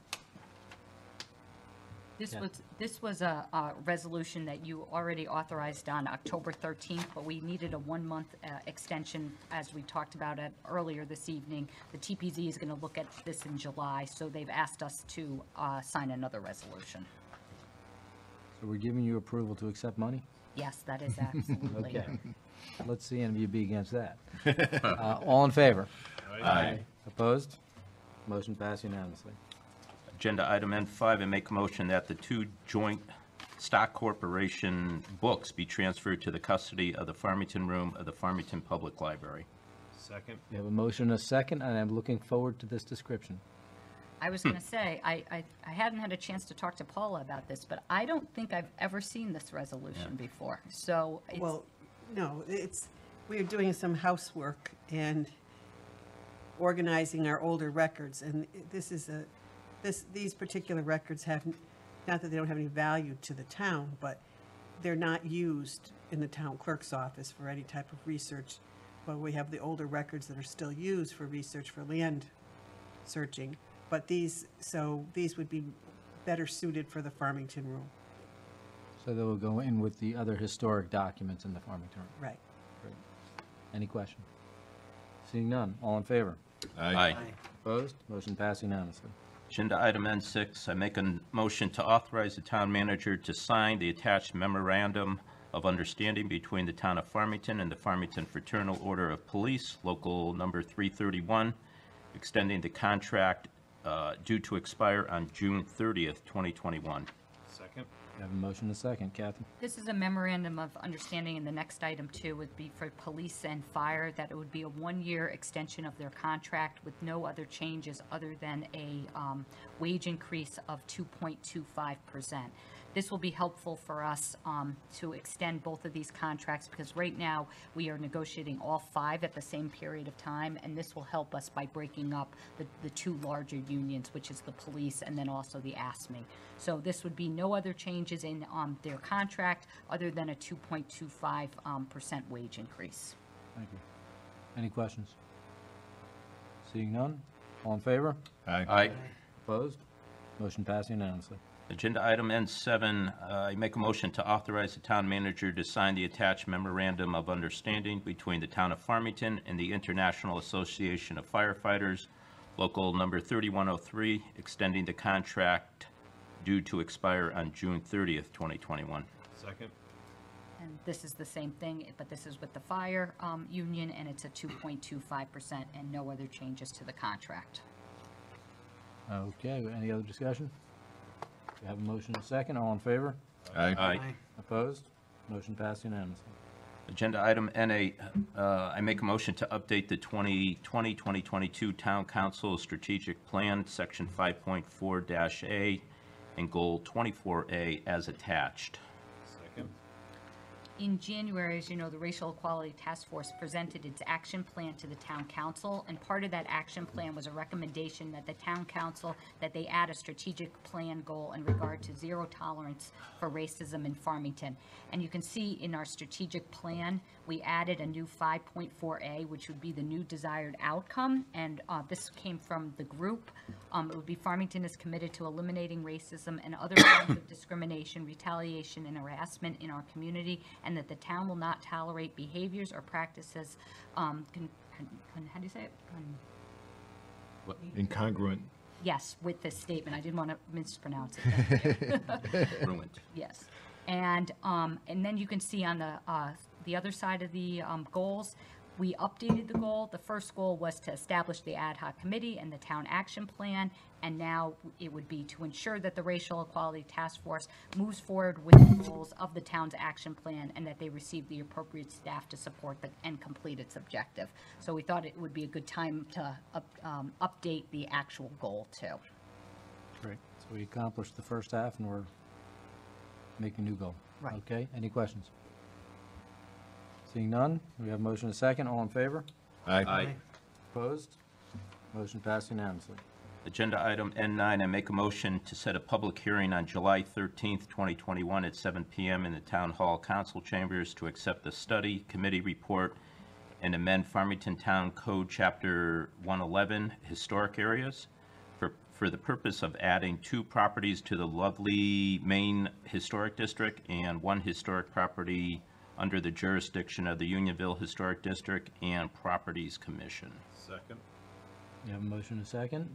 This was a resolution that you already authorized on October 13th, but we needed a 1-month extension, as we talked about it earlier this evening. The TPZ is going to look at this in July, so they've asked us to sign another resolution. So we're giving you approval to accept money? Yes, that is absolutely. Okay. Let's see any of you be against that. All in favor? Aye. Opposed? Motion passed unanimously. Agenda item N5, I make a motion that the 2 joint stock corporation books be transferred to the custody of the Farmington room of the Farmington Public Library. Second. We have a motion, a second, and I'm looking forward to this description. I was going to say, I hadn't had a chance to talk to Paula about this, but I don't think I've ever seen this resolution before. So it's, Well, no, we are doing some housework and organizing our older records, and these particular records have, not that they don't have any value to the town, but they're not used in the town clerk's office for any type of research. But we have the older records that are still used for research for land searching. But these would be better suited for the Farmington room. So they will go in with the other historic documents in the Farmington room. Right. Great. Any question? Seeing none, all in favor? Aye. Opposed? Motion passed unanimously. Agenda item N6, I make a motion to authorize the town manager to sign the attached memorandum of understanding between the town of Farmington and the Farmington Fraternal Order of Police, local number 331, extending the contract due to expire on June 30th, 2021. Second. You have a motion and a second. Kathy? This is a memorandum of understanding, and the next item too would be for police and fire, that it would be a one-year extension of their contract with no other changes other than a wage increase of 2.25%. This will be helpful for us to extend both of these contracts, because right now we are negotiating all 5 at the same period of time, and this will help us by breaking up the 2 larger unions, which is the police and then also the ASME. So this would be no other changes in their contract other than a 2.25% wage increase. Thank you. Any questions? Seeing none, all in favor? Aye. Aye. Opposed? Motion passed unanimously. Agenda item N7, I make a motion to authorize the town manager to sign the attached memorandum of understanding between the town of Farmington and the International Association of Firefighters, local number 3103, extending the contract due to expire on June 30th, 2021. Second. And this is the same thing, but this is with the fire union, and it's a 2.25% and no other changes to the contract. Okay, any other discussion? We have a motion and a second. All in favor? Aye. Aye. Opposed? Motion passed unanimously. Agenda item N8, I make a motion to update the 2020-2022 Town Council Strategic Plan, Section 5.4-A, and Goal 24A as attached. Second. In January, as you know, the Racial Equality Task Force presented its action plan to the town council, and part of that action plan was a recommendation that the town council, that they add a strategic plan goal in regard to zero tolerance for racism in Farmington. And you can see in our strategic plan, we added a new 5.4A, which would be the new desired outcome, and this came from the group. It would be Farmington is committed to eliminating racism and other forms of discrimination, retaliation, and harassment in our community, and that the town will not tolerate behaviors or practices, how do you say it? Incongruent. Yes, with this statement. I didn't want to mispronounce it. Ruined. Yes. And then you can see on the other side of the goals, we updated the goal. The first goal was to establish the ad hoc committee and the town action plan, and now it would be to ensure that the Racial Equality Task Force moves forward with the goals of the town's action plan, and that they receive the appropriate staff to support and complete its objective. So we thought it would be a good time to update the actual goal too. Great. So we accomplished the first half and we're making a new goal. Right. Okay, any questions? Seeing none, we have motion and a second. All in favor? Aye. Aye. Opposed? Motion passed unanimously. Agenda item N9, I make a motion to set a public hearing on July 13th, 2021 at 7 p.m. in the Town Hall Council Chambers to accept the study committee report and amend Farmington Town Code Chapter 111 Historic Areas for the purpose of adding 2 properties to the lovely Main Historic District and 1 historic property under the jurisdiction of the Unionville Historic District and Properties Commission. Second. You have a motion and a second.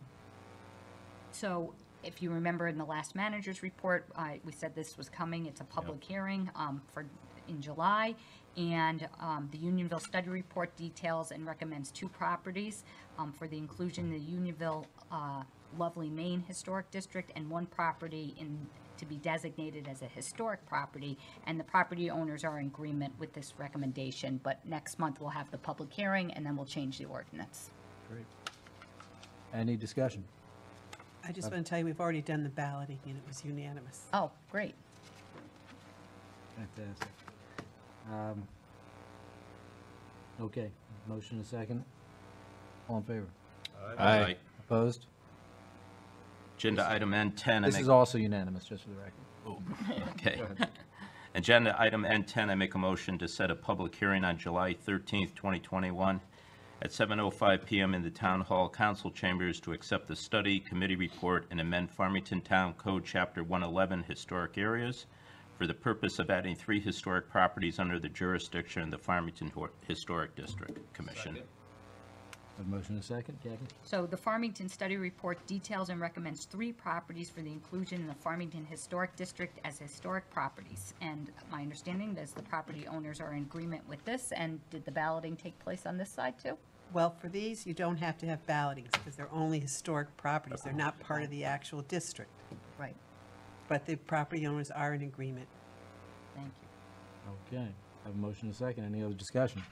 So if you remember in the last manager's report, we said this was coming. It's a public hearing in July. And the Unionville study report details and recommends 2 properties for the inclusion in the Unionville Lovely Main Historic District, and 1 property to be designated as a historic property, and the property owners are in agreement with this recommendation. But next month we'll have the public hearing, and then we'll change the ordinance. Great. Any discussion? I just want to tell you, we've already done the balloting and it was unanimous. Oh, great. Fantastic. Okay, motion and a second. All in favor? Aye. Opposed? Agenda item N10. This is also unanimous, just for the record. Oh, okay. Go ahead. Agenda item N10, I make a motion to set a public hearing on July 13th, 2021 at 7:05 p.m. in the Town Hall Council Chambers to accept the study committee report and amend Farmington Town Code Chapter 111 Historic Areas for the purpose of adding 3 historic properties under the jurisdiction of the Farmington Historic District Commission. Have a motion and a second, Kathy? So the Farmington study report details and recommends 3 properties for the inclusion in the Farmington Historic District as historic properties. And my understanding is the property owners are in agreement with this. And did the balloting take place on this side too? Well, for these, you don't have to have ballotings because they're only historic properties. They're not part of the actual district. Right. But the property owners are in agreement. Thank you. Okay, have a motion and a second. Any other discussion?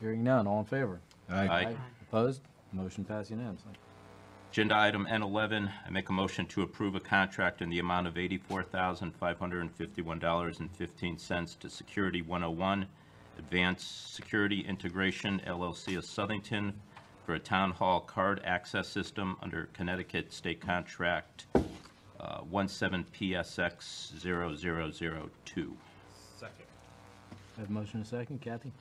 Hearing none, all in favor? Aye. Opposed? Motion passed unanimously. Agenda item N11, I make a motion to approve a contract in the amount of $84,551.15 to Security 101, Advanced Security Integration LLC of Southington for a town hall card access system under Connecticut State Contract 17PSX 0002. Second. Have a motion and a second. Kathy?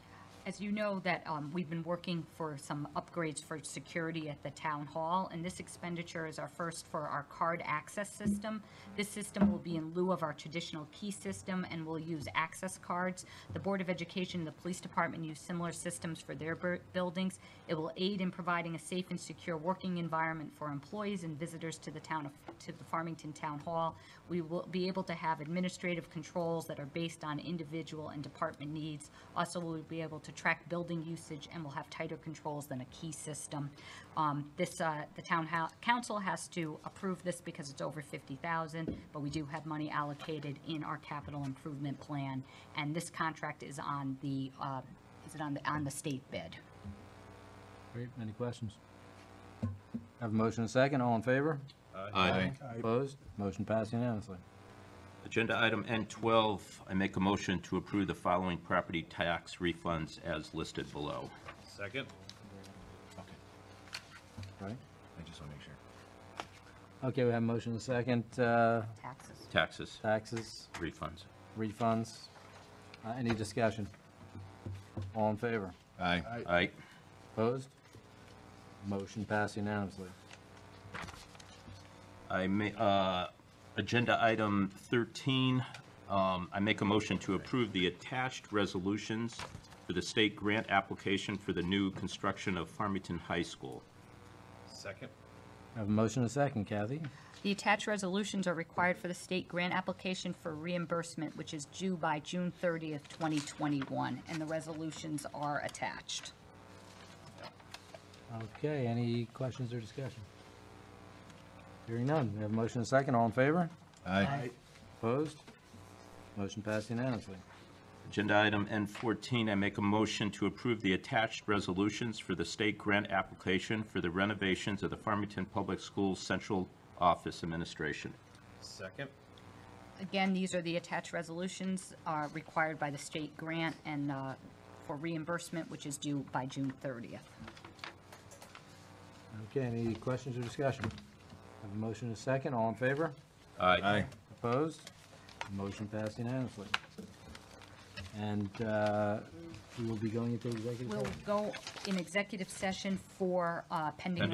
As you know that we've been working for some upgrades for security at the town hall, and this expenditure is our first for our card access system. This system will be in lieu of our traditional key system and will use access cards. The Board of Education and the Police Department use similar systems for their buildings. It will aid in providing a safe and secure working environment for employees and visitors to the Farmington Town Hall. We will be able to have administrative controls that are based on individual and department needs. Also, we'll be able to track building usage and we'll have tighter controls than a key system. The town council has to approve this because it's over $50,000, but we do have money allocated in our capital improvement plan, and this contract is on the on the state bid. Great, any questions? Have a motion and a second, all in favor? Aye. Opposed? Motion passed unanimously. Agenda item N12, I make a motion to approve the following property tax refunds as listed below. Second. Right? I just want to make sure. Okay, we have a motion and a second. Taxes. Taxes, Refunds. any discussion? All in favor? Aye. Aye. Opposed? Motion passed unanimously. Agenda item 13, I make a motion to approve the attached resolutions for the state grant application for the new construction of Farmington High School. Second. I have a motion and a second. Kathy? The attached resolutions are required for the state grant application for reimbursement, which is due by June 30th, 2021, and the resolutions are attached. Okay, any questions or discussion? Hearing none. We have a motion and a second. All in favor? Aye. Opposed? Motion passed unanimously. Agenda item N14, I make a motion to approve the attached resolutions for the state grant application for the renovations of the Farmington Public Schools Central Office Administration. Second. Again, these are the attached resolutions required by the state grant and for reimbursement, which is due by June 30th. Okay, any questions or discussion? Have a motion and a second. All in favor? Aye. Opposed? Motion passed unanimously. And we will be going into executive We'll session. go in executive session for pending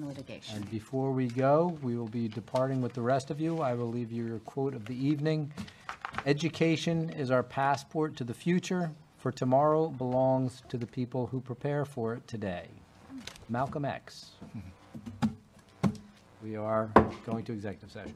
litigation. And before we go, we will be departing with the rest of you. I will leave you your quote of the evening. Education is our passport to the future, for tomorrow belongs to the people who prepare for it today. Malcolm X. We are going to executive session.